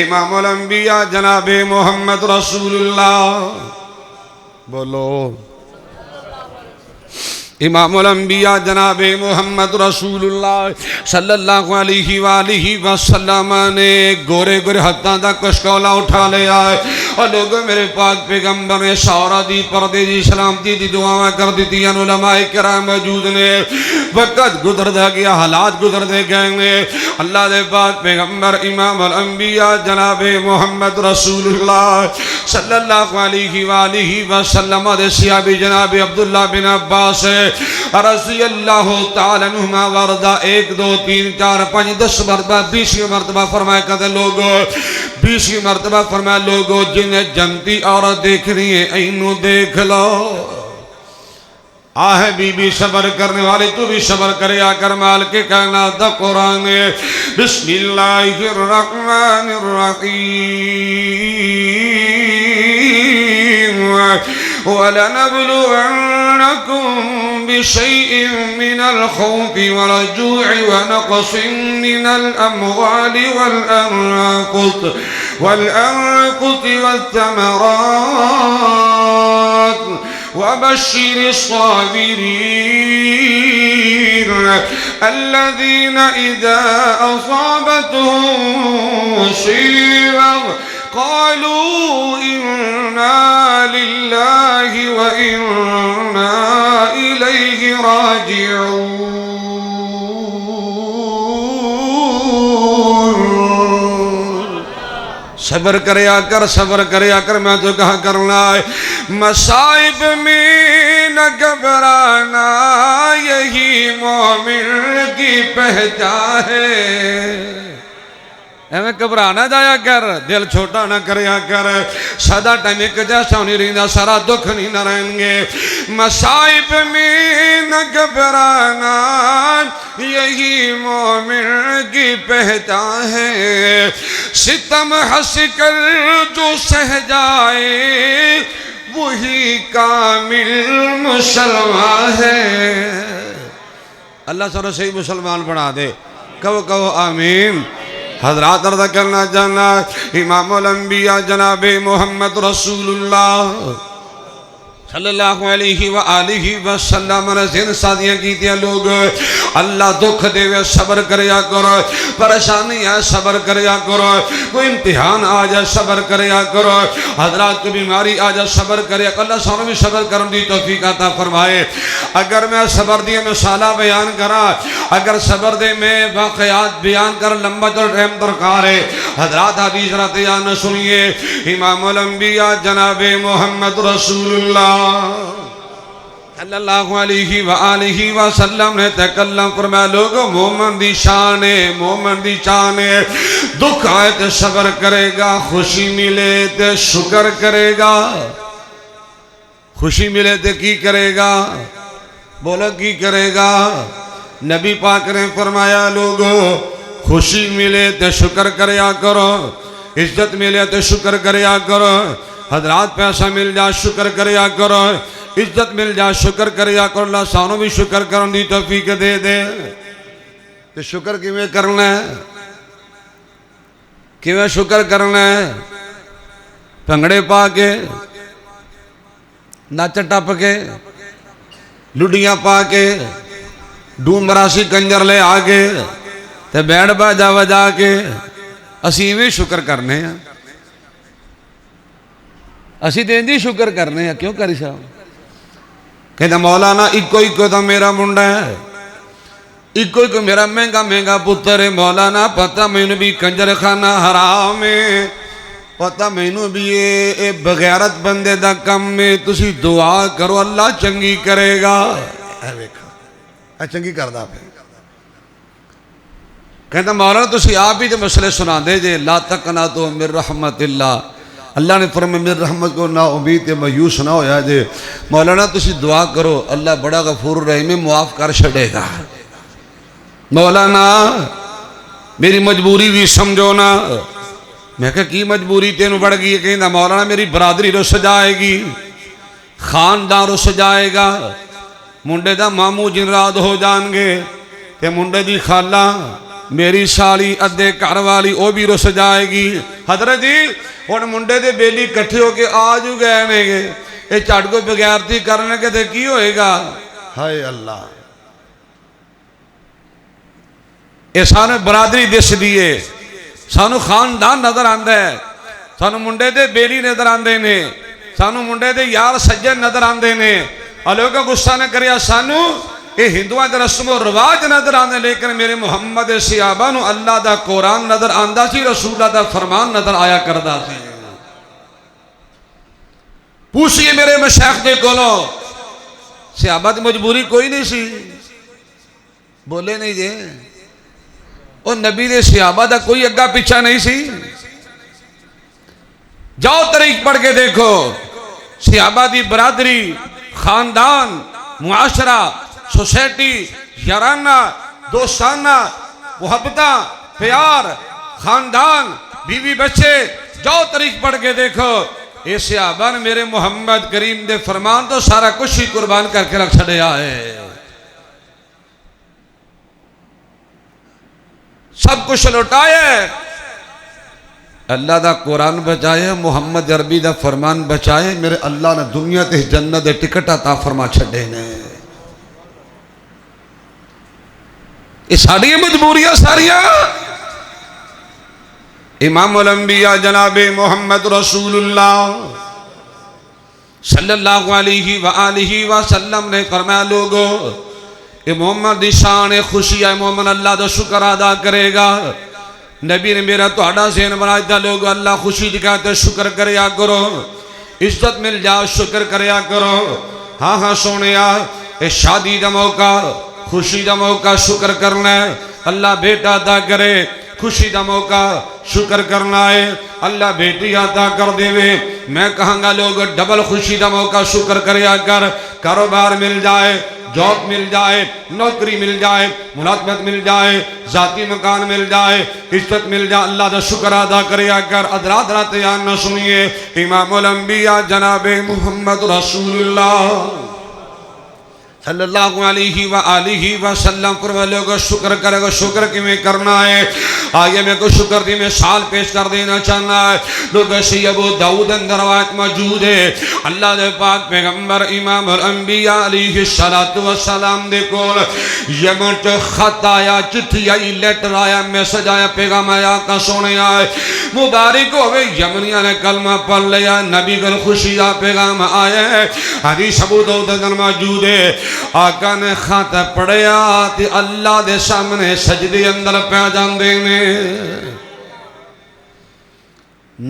امام الانبیاء جناب محمد رسول اللہ، بولو امام الانبیاء جناب محمد رسول اللہ صلی اللہ علیہ وآلہ وسلم نے گورے گورے ہتھاں دا کشکولا اٹھا لے آئے، اور لوگوں میرے پاک پیغمبر نے شعرہ دی پردے دی سلامتی دی دعاواں کر دیتی ہیں، علماء کرام موجود نے، وقت گزر دے گیا، حالات گزر دے گئے نے، اللہ دے پاک پیغمبر امام الانبیاء جناب محمد رسول اللہ صلی اللہ علیہ وآلہ وسلم دے صحابی جناب عبداللہ بن عباس رضی اللہ تعالیٰ عنہما وردہ 1 2 3 4 5 10 مرتبہ 20 مرتبہ فرمائے کہتے لوگو، 20 مرتبہ فرمائے لوگو جنہیں جنتی عورت دیکھ رہی ہے اینو دیکھ لو، آہ بی بی صبر کرنے والے تو بھی صبر کرے، آ کر مال کے کہنا دا قرآن بسم اللہ الرحمن الرحیم وَلَنَبْلُوَنَّكُمْ بِشَيْءٍ مِّنَ الْخَوْفِ وَالْجُوعِ وَنَقْصٍ مِّنَ الْأَمْوَالِ وَالْأَنفُسِ وَالثَّمَرَاتِ وَبَشِّرِ الصَّابِرِينَ الَّذِينَ إِذَا أَصَابَتْهُم مُّصِيبَةٌ قالوا إنا لله وإنا إليه راجعون۔ صبر کرے آ کر، صبر کرے آ کر، میں تو کہا کرنا ہے مصائب میں نہ گھبرانا، یہی مومن کی پہچان ہے۔ ایویں گھبرانا جایا کر، دل چھوٹا نہ کریا کر، سدا ٹائم ایک جیسا نہیں رہنا، سارا دکھ نہیں نہ رہیں گے، مصائب میں نہ گھبرانا، یہی مومن کی پہچان ہے، ستم ہنس کر جو سہ جائے وہی کامل مسلمان ہے۔ اللہ سارا صحیح مسلمان بنا دے، کہو آمین۔ حضرات عرض کرنا چاہنا امام الانبیاء جناب محمد رسول اللہ صلی اللہ علیہ وآلہ وسلم نے زین سادیاں کی تھیں لوگ اللہ دکھ دے وے صبر کریا کرو، پریشانی ہے صبر کریا کرو، کوئی امتحان آ جائے صبر کریا کرو، حضرات کو بیماری آ جائے صبر کریا کرو۔ اللہ سانوں بھی صبر کرن دی توفیق عطا فرمائے۔ اگر میں صبر دی مثالہ بیان کرا، اگر صبر دے میں واقعات بیان کر لمبا جو ٹائم درکار ہے۔ حضرات حدیث راتیان سنیے، امام الانبیاء جناب محمد رسول اللہ صلی اللہ علیہ وآلہ وسلم نے تکلم فرمایا لوگوں مومن دی شان ہے، مومن دی شان ہے، دکھ آئے تے صبر کرے گا، خوشی ملے تے شکر کرے گا۔ خوشی ملے تے کی کرے گا؟ بولو کی کرے گا؟ نبی پاک نے فرمایا لوگوں خوشی ملے تے شکر کریا کرو، عزت ملے تے شکر کریا کرو، حضرات پیسہ مل جا شکر کریا کرو، عزت مل جا شکر کریا کرو۔ اللہ سانوں بھی شکر کرن دی توفیق دے دے۔ تو شکر کیویں کرنا ہے؟ کیویں شکر کرنا ہے؟ پھنگڑے پا کے، نچ ٹپ کے، لڈیاں پا کے، ڈوم مراسی کنجر لے آگے تے بینڈ باجا وجا کے اسی میں شکر کرنے ہیں۔ اسی دین دی شکر کرنے ہیں، کیوں کری صاحب؟ کہتا مولانا ایکو تا میرا منڈا ہے، ایکو میرا مہنگا پتر ہے مولانا، پتہ میں نے بھی کنجر خانہ حرام ہے، پتہ میں نے بھی یہ بغیرت بندے دا کم میں، تسی دعا کرو اللہ چنگی کرے گا۔ اے ویکھا اے چنگی کردہ پہ کہتا مولانا تسی آپ ہی تو مسئلے سنا دے جے لا تقنطوا من رحمت اللہ، اللہ نے فرمایا میری رحمت کو نا امید تے مایوس نہ ہویا جے۔ مولانا تسی دعا کرو اللہ بڑا غفور رحیم معاف کر چھڑے گا۔ مولانا میری مجبوری بھی سمجھو نا۔ میں کہا کی مجبوری تینوں بڑھ گئی ہے؟ کہنا مولانا میری برادری رس جائے گی، خاندان رس جائے گا، منڈے دا مامو جنراد ہو جان گے تے منڈے دی خالہ میری سالی ادھے گھر والی وہ بھی رس جائے گی۔ حضرت جی اور منڈے دے بیلی کٹھے ہو کے آج گئے میں گے یہ چڑھ کو بغیرتی کرنے کے دے کی ہوئے گا؟ ہائے اللہ، یہ سانے برادری دس دیئے، سانو خاندان نظر آندہ ہے، سانو منڈے دے بیلی نظر آندے نے، سانو منڈے دے یار سجن نظر آندے نے، علیہ کا غصہ نے کریا سانو یہ ہندوان دے رسم و رواج نظر آندے، لیکن میرے محمد صحابہ نو اللہ دا قرآن نظر آندہ سی، رسول اللہ دا فرمان نظر آیا کردہ سی۔ پوچھئے میرے مشیخ دے کولو صحابہ دی مجبوری کوئی نہیں سی، بولے نہیں جے اور نبی دے صحابہ دا کوئی اگا پیچھا نہیں سی۔ جاؤ تاریخ پڑھ کے دیکھو صحابہ دی برادری، خاندان، معاشرہ، سوسائٹی، یارانہ، دوستانہ، محبتہ، پیار، خاندان، بیوی بچے، جاؤ تاریخ پڑھ کے دیکھو اے صحابہ نے میرے محمد کریم دے فرمان تو سارا کچھ ہی قربان کر کے رکھ چھڑے آئے، سب کچھ لوٹائے، اللہ دا قرآن بچائے، محمد عربی دا فرمان بچائے، میرے اللہ نے دنیا تے جنت دے ٹکٹ عطا فرما چھڑے نے۔ یہ ساری مجبوریاں ساریاں امام الانبیاء جناب محمد رسول اللہ صلی اللہ علیہ وآلہ وسلم نے فرمایا لوگو کہ محمد دی شان خوشی ہے، مومن اللہ دا شکر ادا کرے گا۔ نبی نے میرا توڑا ذہن بنایا تھا لوگو اللہ خوشی دکھاتے شکر کریا کرو، عزت مل جا شکر کریا کرو۔ ہاں سونیا اے شادی دا موقع، خوشی دا موقع شکر کرنا ہے، اللہ بیٹا عطا کرے، خوشی دا موقع شکر کرنا ہے، اللہ بیٹی عطا کر دے وے۔ میں کہاں گا لوگ ڈبل خوشی دا موقع شکر کریا کر، کاروبار مل جائے، جاب مل جائے، نوکری مل جائے، ملازمت مل جائے، ذاتی مکان مل جائے، عزت مل جائے، اللہ دا شکر ادا کریا کر۔ ادرات رات یاد نہ سنیے امام الانبیاء جناب محمد رسول اللہ صلی اللہ علیہ وآلہ وسلم فرماتے لوگوں شکر کرے گا۔ شکر کی میں کرنا ہے، آگے میں کو شکر دی مثال پیش کر دینا چاہنا ہے۔ لوگوں سے ابو داؤد اندر روایت موجود ہے، اللہ دے پاک پیغمبر امام الانبیاء علیہ السلام دے کول یمن تو خط آیا، چٹھی آئی، لیٹر آیا، میسج آیا، پیغام آیا کا سونے آئے مبارک ہوئے۔ یمنیاں نے کلمہ پڑھ لیا، نبی کل خوشی دا پیغام آیا ہے۔ حدیث ابو داؤد اندر موجود ہے، آقا نے خط پڑھیا تے اللہ دے سامنے سجدے اندر پہ جاندے نے۔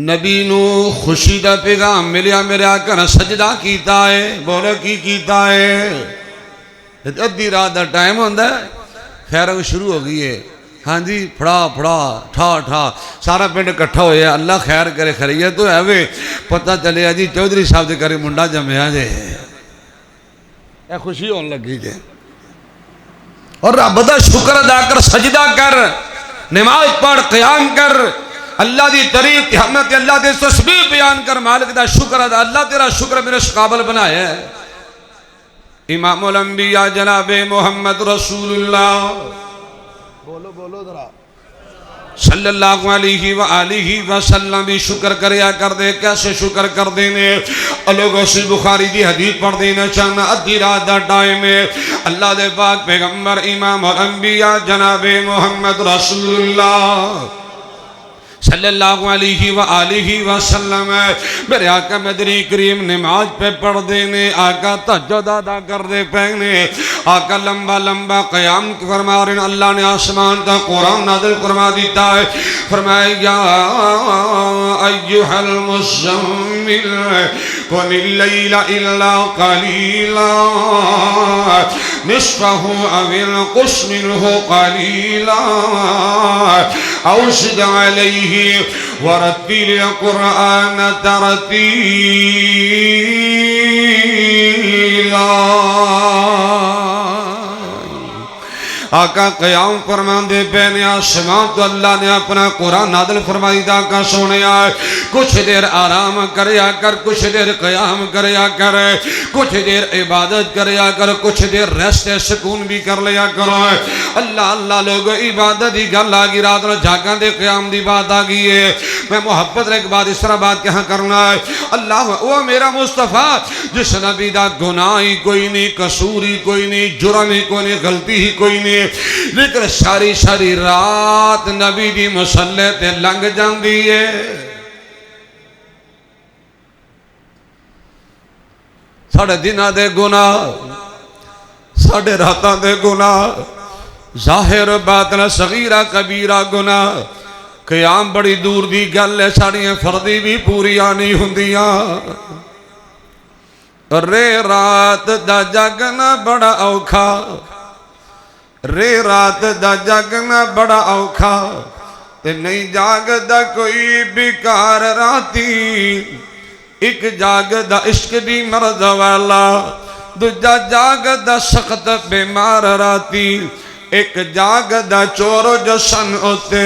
نبی نو خوشی دا پیغام ملیا، میرے آقا نے سجدہ کیتا ہے۔ بولو کی کیتا ہے؟ ادھی رات دا ٹائم ہوندہ ہے، خیر شروع ہو گئی ہے، ہاں جی پھڑا پھڑا ٹھا ٹھا سارا پنڈ اکٹھا ہویا، اللہ خیر کرے خیریت تو ہے وے۔ پتہ چلے جی چودھری صاحب دے کرے منڈا جمعیا جے، اے خوشی ہونے لگی جے۔ اور رب دا شکر ادا کر، سجدہ کر، نماز پڑھ، قیام کر، اللہ دی تعریف حمد، اللہ دے تسبیح بیان کر، مالک دا شکر ادا۔ اللہ تیرا شکر میرے قابل بنایا ہے۔ امام الانبیاء جناب محمد رسول اللہ بولو بولو ذرا صلی اللہ علیہ وآلہ وسلم بھی شکر کریا کر دے۔ کیسے شکر کر دینے؟ لوگوں سے بخاری دی حدیث پڑھ دینا چاہنا، ادھی رات دا ٹائم ہے، اللہ دے پاک پیغمبر امام الانبیاء جناب محمد رسول اللہ صلی اللہ علیہ وآلہ وسلم میرے آقا مدنی کریم نماز پہ پڑھ دینے، آقا تہجد ادا کر دے پہنے، آقا لمبا لمبا قیام فرما رہے ہیں۔ اللہ نے آسمان تا قرآن نازل فرما دیتا ہے، فرمایا یا ایہا المزمل قم اللیل الا قلیلا نصفہ او انقص منہ قلیلا او زد علیہ ورتل القرآن ترتیلا۔ آقا قیام فرمان دے پہنے، آسمان تو اللہ نے اپنا قرآن نازل فرمائی دا کا سونے آئے۔ کچھ دیر آرام کریا کر، کچھ دیر قیام کریا کر، کچھ دیر عبادت کریا کر، کچھ دیر ریسٹ سکون بھی کر لیا کرو۔ اللہ اللہ لوگوں عبادت ہی گل آگی، رات نہ جاگاں دے قیام دی بات آگئی ہے۔ میں محبت رکھ بات اس طرح بات کہاں کرنا ہے، اللہ وہ میرا مصطفیٰ جس نبی دا گناہ ہی کوئی نہیں، قصور ہی کوئی نہیں، جرم ہی کوئی نہیں، غلطی ہی کوئی نہیں، لیکن ساری ساری رات نبی دی مصلی تے لنگ جاندی ہے۔ ساڑھے دنہ دے گناہ، ساڑھے راتاں دے گناہ، ظاہر باطن صغیرہ کبیرہ گناہ، قیام بڑی دور دی گل ہے، ساڑھیاں فردی بھی پوری آنی ہوندیاں۔ رے رات دا جاگنا بڑا اوکھا، رے رات دا جاگنا بڑا اوکھا، تے نہیں جاگ دا کوئی بیکار راتی، ایک جاگ دا عشق دی مرض والا، دوجا جاگ دا سخت بیمار راتی، ایک جاگ دا چورو جو سن ہوتے،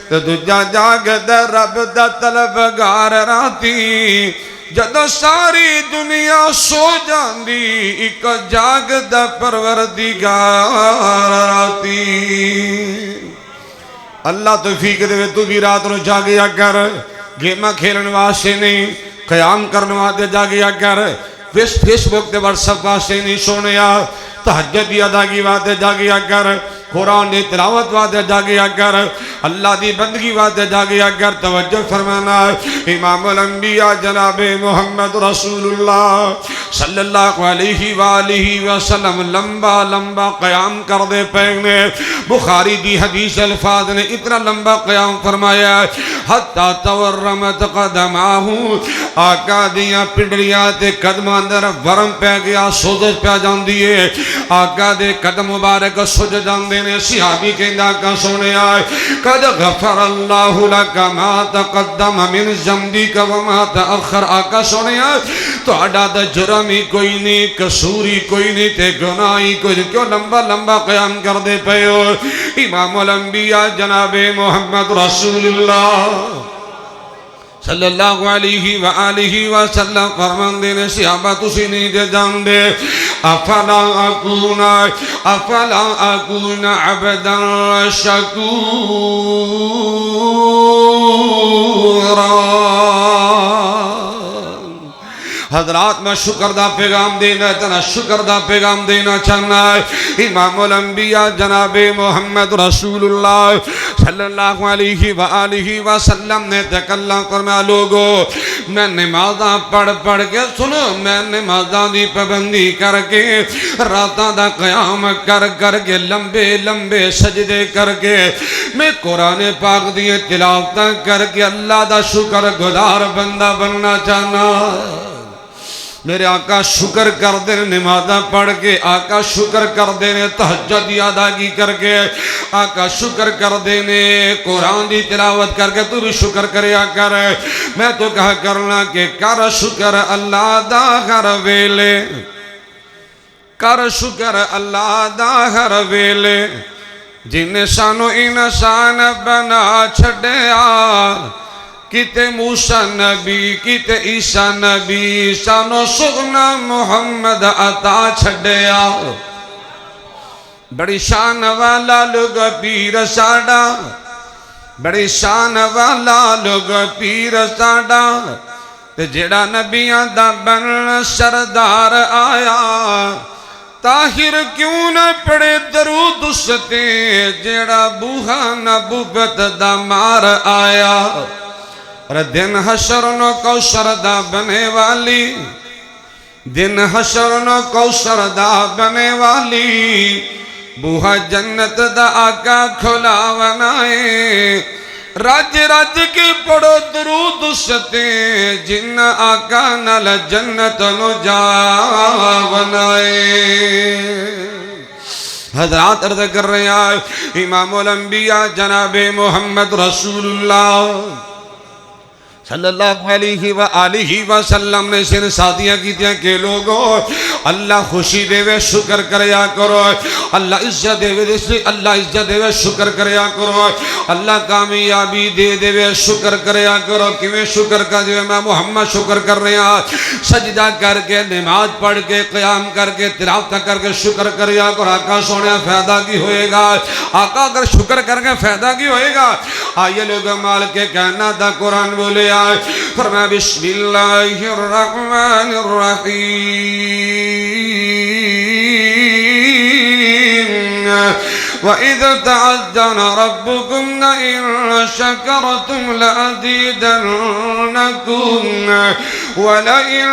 تے دوجا جاگ دا رب دا طلبگار راتی۔ جدو ساری دنیا سو جاندی، ایک جاگ دا پروردگار راتی۔ اللہ توفیق دے تو بھی رات نو جاگیا کر، گیمہ کھیلن واسے نہیں، قیام کرنے واسے جاگیا کر، فیس بک دے واٹسپ واسے نہیں سونیا، تہجد دی ادائی واسے جاگیا کر، قرآن دی تلاوت واسے جاگیا کر، اللہ دی بندگی واسے جاگیا کر۔ توجہ فرمانا امام الانبیاء جناب محمد رسول اللہ صلی اللہ علیہ وآلہ وسلم لمبا لمبا قیام کر دے پہنے۔ بخاری دی حدیث الفاظ نے اتنا لمبا قیام فرمایا حتی تورمت قدماہو، آقا دیاں پنڈلیاں تے قدم اندر ورم پہ گیا، سوزش پہ جان دیئے، آقا دے قدم مبارک سج جان دینے۔ صحابی کہندہ کا سونے آئے قد غفر اللہ لکا ما تقدم من ذنبک وما تأخر، آقا سونے آئے تہاڈا تے جرم ہی کوئی نہیں، قصور ہی کوئی نہیں، تے گناہ ہی کوئی نہیں، کیوں لمبا لمبا قیام کر دے پئے ہو؟ امام الانبیاء جناب محمد رسول اللہ صلی اللہ علیہ وآلہ وسلم فرماندے نے صحابہ تسی نہیں دے جاندے افلا اکون عبدا شکورا، حضرات میں شکر دا پیغام دینا اتنا شکر دا پیغام دینا چاہنا ہے۔ امام الانبیاء جناب محمد رسول اللہ صلی اللہ علیہ وآلہ وسلم نے تکلم فرمایا لوگو میں نمازاں پڑھ کے سنو، میں نمازاں دی پابندی کر کے راتاں دا قیام کر کے لمبے لمبے سجدے کر کے میں قرآن پاک دی تلاوتاں کر کے اللہ دا شکر گزار بندہ بننا چاہنا۔ میرے آقا شکر کر دینے نمازاں پڑھ کے، آقا شکر کر دینے تہجد دی ادائیگی کر کے، آقا شکر کر دینے قرآن دی تلاوت کر کے، تو بھی شکر کریا کر۔ میں تو کہا کرنا کہ کر شکر اللہ دا ہر ویلے، کر شکر اللہ دا ہر ویلے، جن سانو انسان بنا چھڑیا، کتے موسیٰ نبی کتے عیسیٰ نبی سانو سغنا محمد عطا چھڑیا۔ بڑی شان والا لوگ پیر ساڑا، بڑی شان والا لوگ پیر ساڑا، جڑا نبیاں دا بن سردار آیا، طاہر کیوں نہ پڑے درود اس تے جڑا بوہا نبوت دا مار آیا۔ اور دن حشر نو کوثر دا بنے والی، دن حشر نو کوثر دا بنے والی، بوہا جنت دا آقا کھلا ونائے، راج راج کے پڑھو درود اس تے جن آقا نال جنت نو جا ونائے۔ حضرات عرض کر رہے ہیں امام الانبیاء جناب محمد رسول اللہ صلی اللہ علیہ وآلہ وسلم نے سن ساتھیاں کی تیاں کہ لوگو اللہ خوشی دے وے شکر کریا کرو، اللہ عزت دے وے اللہ عزت دے وے شکر کریا کرو، اللہ کامیابی دے وے شکر کریا کرو۔ کیویں شکر کر دے میں محمد شکر کر رہے ہیں، سجدہ کر کے نماز پڑھ کے قیام کر کے تلاوت کر کے شکر کریا کرو۔ آقا سونے فائدہ کی ہوئے گا؟ آقا اگر شکر کر کے فائدہ کی ہوئے گا؟ آئیے لوگ مال کے کہنا تھا قرآن بولے فرمایا بسم اللہ الرحمن الرحیم وَإِذْ تَعَذَّنَ رَبُّكُمْ لَئِن شَكَرْتُمْ لَأَزِيدَنَّكُمْ وَلَئِن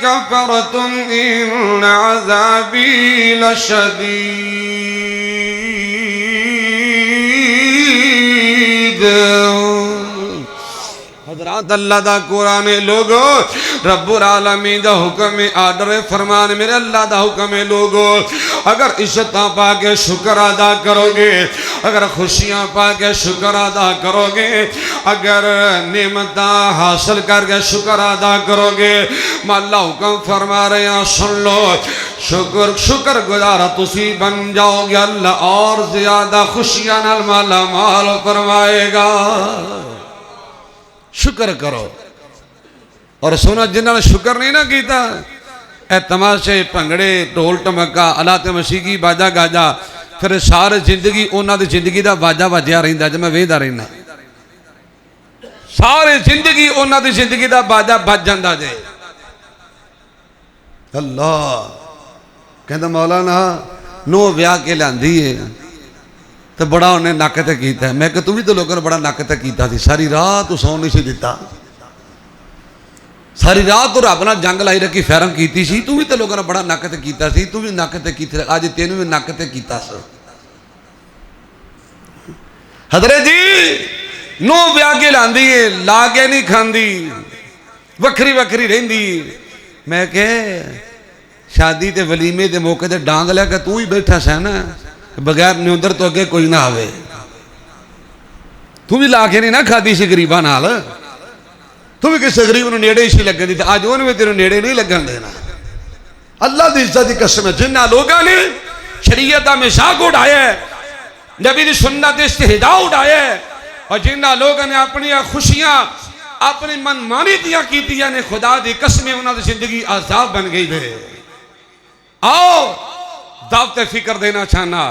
كَفَرْتُمْ إِنَّ عَذَابِي لَشَدِيدٌ۔ حضرات اللہ دا قرآن لوگو رب العالمین دا حکم آرڈر فرمان میرے اللہ دا حکم لوگو اگر عزتاں پا کے شکر ادا کرو گے، اگر خوشیاں پا کے شکر ادا کرو گے، اگر نعمتاں حاصل کر کے شکر ادا کرو گے، اللہ حکم فرما رہے ہیں سن لو شکر گزارا تسی بن جاؤ گے، اللہ اور زیادہ خوشیاں نال مالا مال فرمائے گا۔ شکر کرو اور سونا جنہاں نے شکر نہیں نہ کیتا اے تماشے پنگڑے ٹول ٹمکا آلات موسیقی باجا گاجا پھر سارے زندگی انہاں دی زندگی دا باجا باجیا رہندا جے میں ویکھدا رہنا سارے زندگی انہاں دی زندگی دا باجا بج جاندا جے۔ اللہ کہندا مولانا نو ویاہ کے لاندی ہے تو بڑا انہیں نک تے کیتا ہے۔ میں کہ تو بھی تو لوگوں نے بڑا نک تے کیتا تھی، ساری رات تو سون نہیں سی دیتا، ساری رات تو رب نال جنگ لائی رکھی فیرم کیتی سی، تو بھی تو لوگوں نے بڑا نک تے کیتا سی، تو بھی نک تے کیتا، آج تینوں بھی نک تے کیتا سا۔ حضرت جی نو بیاہ کے لاندی ہے، لا کے نہیں کھاندی، وکھری وکھری رہندی۔ میں کہ شادی تے ولیمے تے موقع تے ڈانگ لیا کہ تو ہی بیٹھا سا نا، بغیر نیوندر تو اگے کوئی نہ آوے، تو بھی لا کے نہیں نہ کھا دی سی گریباں نال۔ تو بھی کسی غریب نو نیڑے ہی لگن دی، آج انہوں میں تیرے نیڑے نہیں لگن دینا۔ اللہ دی عزت دی قسم ہے، جنہ لوگاں نے شریعت دا مذاق اڑایا ہے، نبی دی سنت استہزاء اڑایا ہے، اور جنہ لوگاں نے اپنی خوشیاں اپنی من مانی دیاں کیتیاں نے، خدا دی قسم انہاں دی زندگی عذاب بن گئی دے۔ آؤ دعوت فکر دینا چاہنا،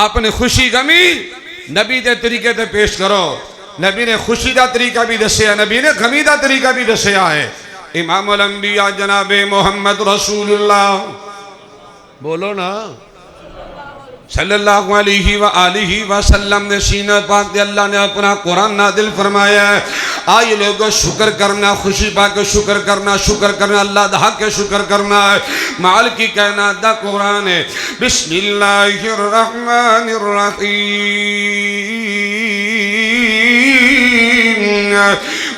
اپنے خوشی غمی نبی دے طریقے تے پیش کرو۔ نبی نے خوشی دا طریقہ بھی دسیا، نبی نے غمی دا طریقہ بھی دسیا ہے۔ امام الانبیاء جناب محمد رسول اللہ، بولو نا، صلی اللہ علیہ وآلہ وسلم نے سینہ پاک دے اللہ نے اپنا قرآن نازل فرمایا ہے۔ آئے لوگوں شکر کرنا، خوشی پا کے شکر کرنا، شکر کرنا، اللہ دا حق کے شکر کرنا ہے۔ مال کی کائنات دا قرآن ہے۔ بسم اللہ الرحمن الرحیم،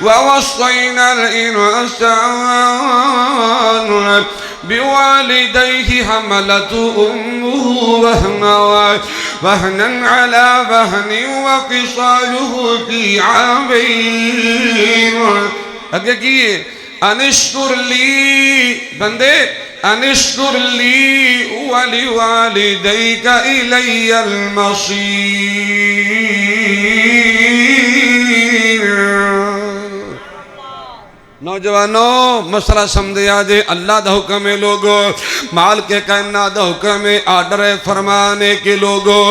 وَوَصَّيْنَا الْإِنسَانَ بِوَالِدَيْهِ حَمَلَتْهُ أُمُّهُ وَهْنًا عَلَى وَهْنٍ وَفِصَالُهُ فِي عَامَيْنِ۔ اگے کیے انشکر لی بندے، انشکر لی وَلِوَالِدَيْكَ إِلَيَّ الْمَصِيرُ۔ نوجوانوں مسئلہ سمجھے آجے، اللہ دا حکم ہے لوگو، مال کے کائنات دا حکم ہے، آرڈر ہے فرمانے کے لوگو،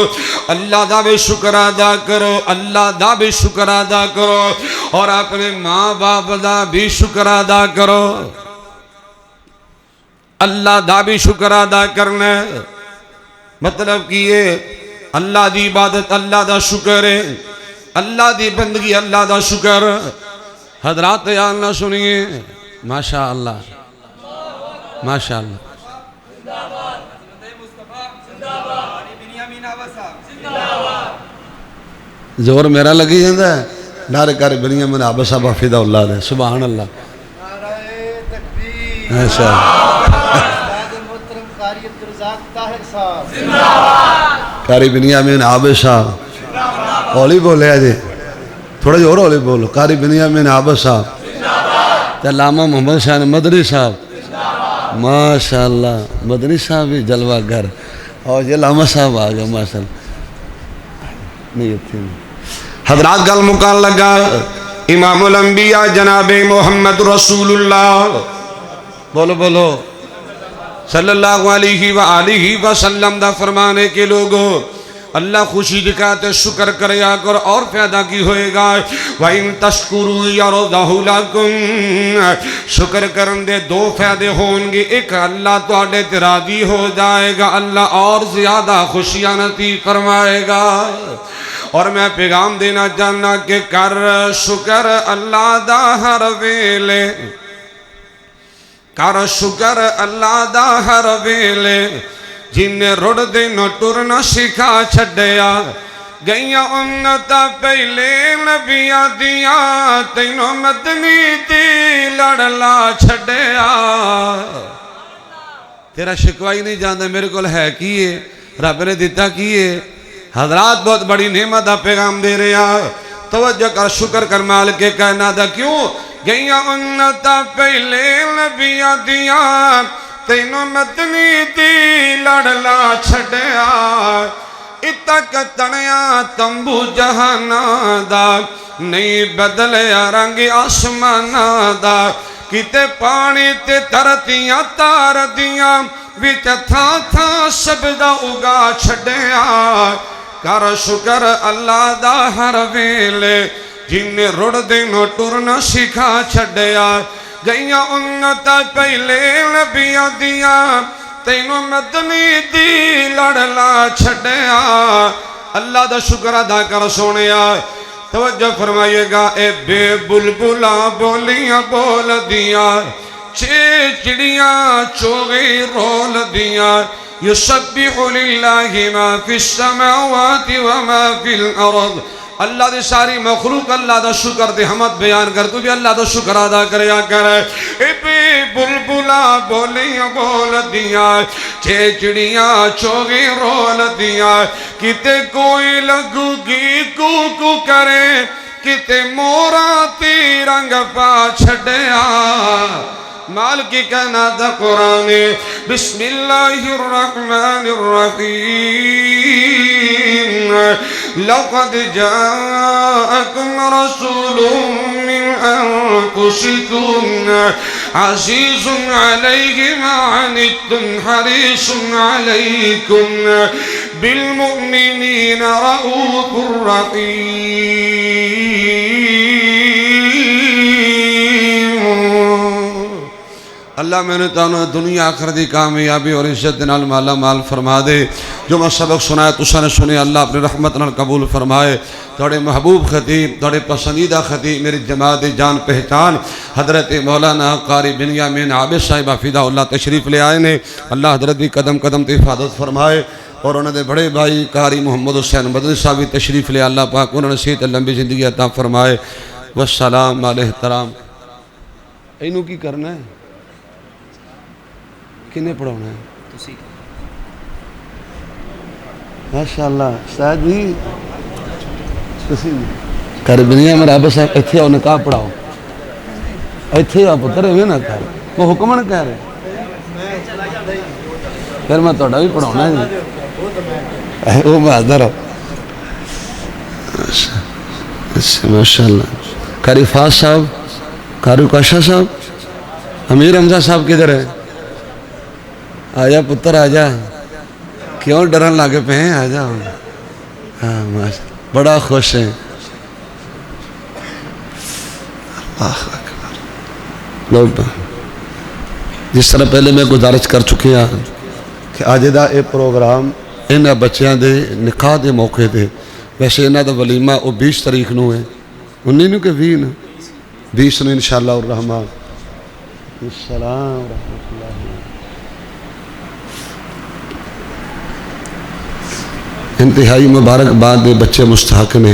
اللہ دا بھی شکر ادا کرو، اللہ دا بھی شکر ادا کرو، اور اپنے ماں باپ دا بھی شکر ادا کرو۔ اللہ دا بھی شکر ادا کرنا ہے، مطلب کہ یہ اللہ دی عبادت اللہ دا شکر ہے، اللہ دی بندگی اللہ دا شکر۔ حضرات یا اللہ سنیے، ماشاءاللہ ماشاءاللہ، زور میرا لگی جاندہ ہے، نعرہ کاری بنیامین آبا صاحب حفظہ اللہ علیہ، سبحان اللہ، ایسا کاری بنیامین آبا صاحب اولی بولے آجے، تھوڑا جو اور اولی بولو، قاری بنیامین آبا صاحب، علامہ محمد شاہ مدنی صاحب، ماشاءاللہ مدنی صاحب بھی جلوہ گر، اور یہ علامہ صاحب آگا ماشاءاللہ نہیں اتنی۔ حضرات گل مکان لگا، امام الانبیاء جناب محمد رسول اللہ، بولو بولو، صلی اللہ علیہ وآلہ وسلم دا فرمانے کے لوگوں، اللہ خوشی دکھاتے شکر کریا کر اور پیدا کی ہوئے گا۔ وَإِن تَشْكُرُوا يَرْضَهُ لَكُمْ، شکر کرن دے دو فائدے ہوں گے، ایک اللہ تو آڈے راضی ہو جائے گا، اللہ اور زیادہ خوشیاں نصیب فرمائے گا۔ اور میں پیغام دینا چاہنا کہ کر شکر اللہ دا ہر ویلے، کر شکر اللہ دا ہر ویلے، جنہیں رڑ دینا ٹرنا سکھا چھڑیا، گئیاں امتا پہلے نبیاں دیا، تینوں مدنی تی لڑلا چھڑیا۔ تیرا شکوائی نہیں جاندے میرے کول ہے کیے، رب نے دیتا کیے۔ حضرات بہت بڑی نعمت دا پیغام دے رہے ہیں، توجہ کر شکر کر مالک کے کائنات دا، کیوں گئیاں امتا پہلے نبیاں دیا، تینوں مدنی دی لڑلا چھڑیا، اتک تنیا تمبو جہانا دا، نہیں بدلیا رنگ آسمانا دا، کتے پانی تے ترتیاں تار دیاں، وچ تھا تھا سبدہ اگا چھڑیا۔ کر شکر اللہ دا ہر ویلے، جنہیں رڑ دینوں ٹرنا سکھا چھڑیا، گئیاں انتا پہلے نبیاں دیا، تینوں مدنی دی لڑلا چھڑیا۔ اللہ دا شکر ادا کر سونیا، توجہ فرمائیے گا، اے بے بلبلا بولیاں بول دیا، چڑیاں چوغی رول دیا، یسبح للہ ما فی السماوات وما فی الارض۔ اللہ دے ساری مخلوق اللہ دا شکر دے حمد بیان کر، تو بھی اللہ دا شکر ادا کریا کرے۔ اے بے بلبلا بولیاں بول دیا، چڑیاں چوغی رول دیا، کتے کوئی لگو گی کو کرے، کتے مورا تی رنگ پا چھڑیا مال کی کہنا دا قرآن بسم اللہ الرحمن الرحیم لقد جاءکم رسول من انفسکم عزیز علیہ ما عنتم حریص علیکم بالمؤمنین رؤوف رحیم اللہ میں نے تانوں دنیا آخر دی کامیابی اور عزت نال مالا مال فرما دے جو میں سبق سنائے تو سنے سنے اللہ اپنی رحمت نال قبول فرمائے توڑے محبوب خطیب توڑے پسندیدہ خطیب میری جماعت جان پہچان حضرت مولانا قاری بنیامین عابد صاحبہ فدا اللہ تشریف لے آئے نے اللہ حضرت بھی قدم قدم تے حفاظت فرمائے اور انہوں نے بڑے بھائی قاری محمد حسین مدنی صاحب بھی تشریف لے اللہ پاک انہوں نے صحت لمبی زندگی عطا فرمائے والسلام علیہ السلام اینو کی کرنا ہے کنے پڑھونا ہے ماشاءاللہ استاد جی کر بنیا میرا عابد صاحب ایتھے آؤ نکاح پڑھاؤ ایتھے آؤ پتر ہے نہ کر وہ حکمن کہہ رہے پھر میں توڑا بھی پڑھونا ہے وہ معذر ہو ماشاءاللہ قاری فاض صاحب قاری کاشا صاحب امیر حمزہ صاحب کدھر ہے آجا پتر آجا کیوں ڈرن لاگے پہ ہیں آجا ہاں بڑا خوش ہیں جس طرح پہلے میں گزارش کر چکے ہیں کہ آج دا اے پروگرام انہاں بچیاں دے نکاح دے موقع دے ویسے انہاں دا ولیمہ او 20 تاریخ نو ہے 19 کے 20 نو انشاءاللہ الرحمن السلام ورحمۃ اللہ انتہائی مبارک بعد بچے مستحق نے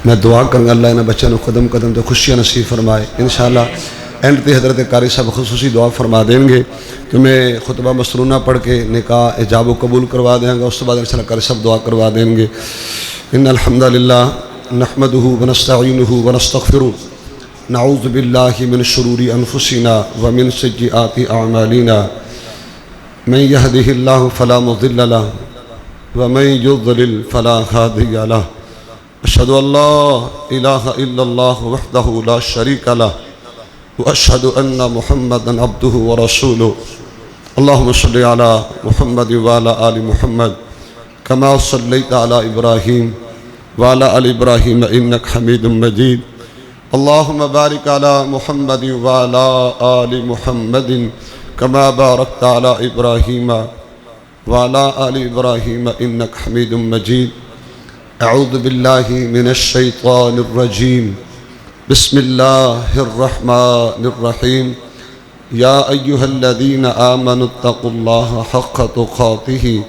میں دعا کروں اللہ انہیں بچوں نے قدم قدم تو خوشیاں نصیب فرمائے انشاءاللہ اینڈ تے حضرت قاری صاحب خصوصی دعا فرما دیں گے تو میں خطبہ مسرونہ پڑھ کے نکاح اجاب و قبول کروا دیں گا اس کے بعد انشاءاللہ قاری صاحب دعا کروا دیں گے ان الحمدللہ نحمده ونستعینه ونستغفره نعوذ باللہ من شرور انفسنا ومن سیئات اعمالنا من يهده الله فلا مضل له ومن يضلل فلا هادي له أشهد أن لا إله إلا الله وحده لا شريك له وأشهد أن محمدا عبده ورسوله اللهم صل على محمد وعلى آل محمد كما صليت على إبراهيم وعلى آل إبراهيم إنك حميد مجيد اللهم بارك على محمد وعلى آل محمد كما باركت على إبراهيم وعلى آل إبراهيم إنك حميد مجيد أعوذ بالله من الشيطان الرجيم بسم الله الرحمن الرحيم يا أيها الذين آمنوا اتقوا الله حق تقاته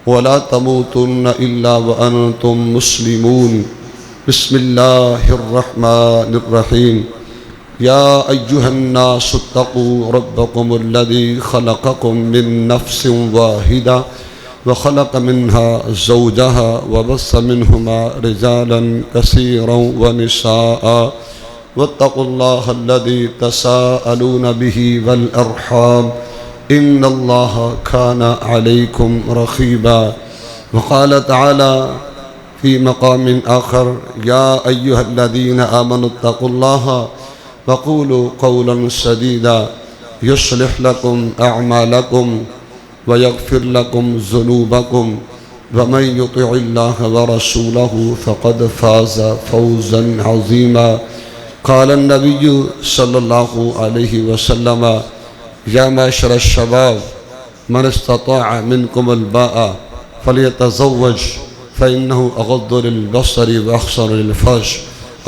ولا تموتن إلا وأنتم مسلمون بسم الله الرحمن الرحيم يا أيها الناس اتقوا ربكم الذي خلقكم من نفس واحدة وخلق منها زوجها وبث منهما رجالا كثيرا ونساء واتقوا الله الذي تساءلون به والأرحام إن الله كان عليكم رقيبا وقال تعالى في مقام آخر يا أيها الذين آمنوا اتقوا الله وقولوا قولا سديدا يصلح لكم أعمالكم ويغفر لكم ذنوبكم ومن يطع الله ورسوله فقد فاز فوزا عظيما قال النبي صلى الله عليه وسلم يا معشر الشباب من استطاع منكم الباء فليتزوج فإنه أغض للبصر وأحسن للفرج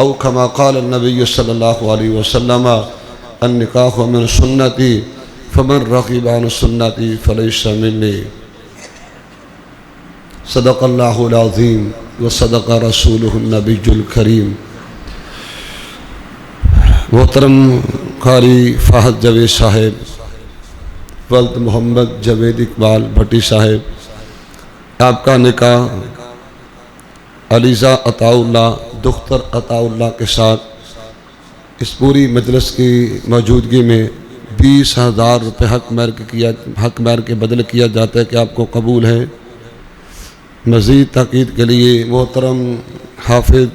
أو كما قال النبي صلى الله عليه وسلم النكاح من سنتي فمن رغب عن سنتي فليس مني صدق الله العظيم وصدق رسوله النبي الكريم محترم قاری فہد جاوید صاحب ولد محمد جاوید اقبال بھٹی صاحب آپ کا نکاح علیزہ عطا اللہ دختر عطا اللہ کے ساتھ اس پوری مجلس کی موجودگی میں 20,000 روپے حق مہر کے بدلے کیا جاتا ہے کہ آپ کو قبول ہے۔ مزید تاکید کے لیے محترم حافظ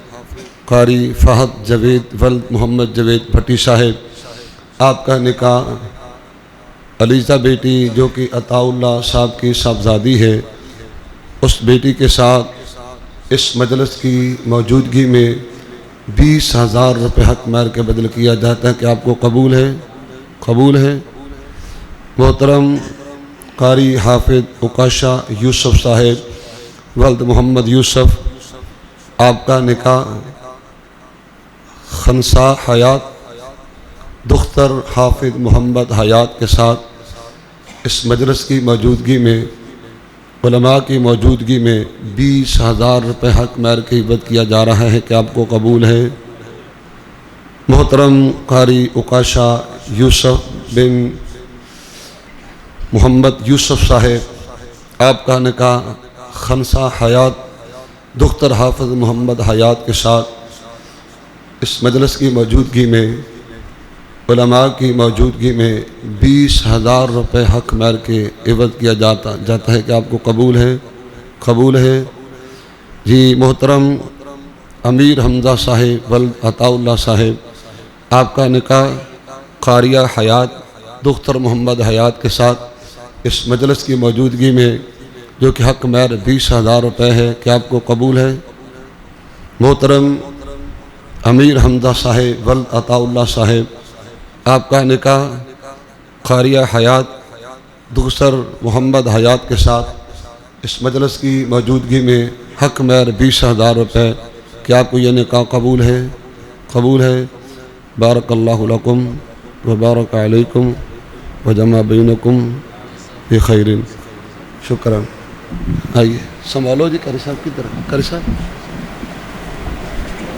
قاری فہد جاوید ولد محمد جاوید بھٹی صاحب، آپ کا نکاح علیزہ بیٹی جو کہ عطا اللہ صاحب کی صاحبزادی ہے، اس بیٹی کے ساتھ اس مجلس کی موجودگی میں 20,000 روپے حق مہر کے بدل کیا جاتا ہے کہ آپ کو قبول ہے؟ قبول ہے۔ محترم قاری حافظ عکاشہ یوسف صاحب ولد محمد یوسف، آپ کا نکاح خنسا حیات دختر حافظ محمد حیات کے ساتھ اس مجلس کی موجودگی میں علماء کی موجودگی میں 20,000 روپے حق مہر کی ہبت کیا جا رہا ہے کہ آپ کو قبول ہے۔ محترم قاری عکاشہ یوسف بن محمد یوسف صاحب، آپ کا نکاح خنسا حیات دختر حافظ محمد حیات کے ساتھ اس مجلس کی موجودگی میں علماء کی موجودگی میں 20,000 روپے حق مہر کے عوض کیا جاتا ہے کہ آپ کو قبول ہے؟ قبول ہے جی۔ محترم امیر حمزہ صاحب ولد عطا اللہ صاحب، آپ کا نکاح قاریہ حیات دختر محمد حیات کے ساتھ اس مجلس کی موجودگی میں جو کہ حق مہر 20,000 روپے ہے کہ آپ کو قبول ہے؟ محترم امیر حمزہ صاحب ولد عطا اللہ صاحب، آپ کا نکاح قاریہ حیات دختر محمد حیات کے ساتھ اس مجلس کی موجودگی میں حق مہر 20,000 روپے، کیا آپ کو یہ نکاح قبول ہے؟ قبول ہے۔ بارک اللہ لکم و بارک علیکم و جمع بینکم بخیر۔ شکرا۔ آئیے سنبھالو جی، قاری صاحب کی طرف، قاری صاحب۔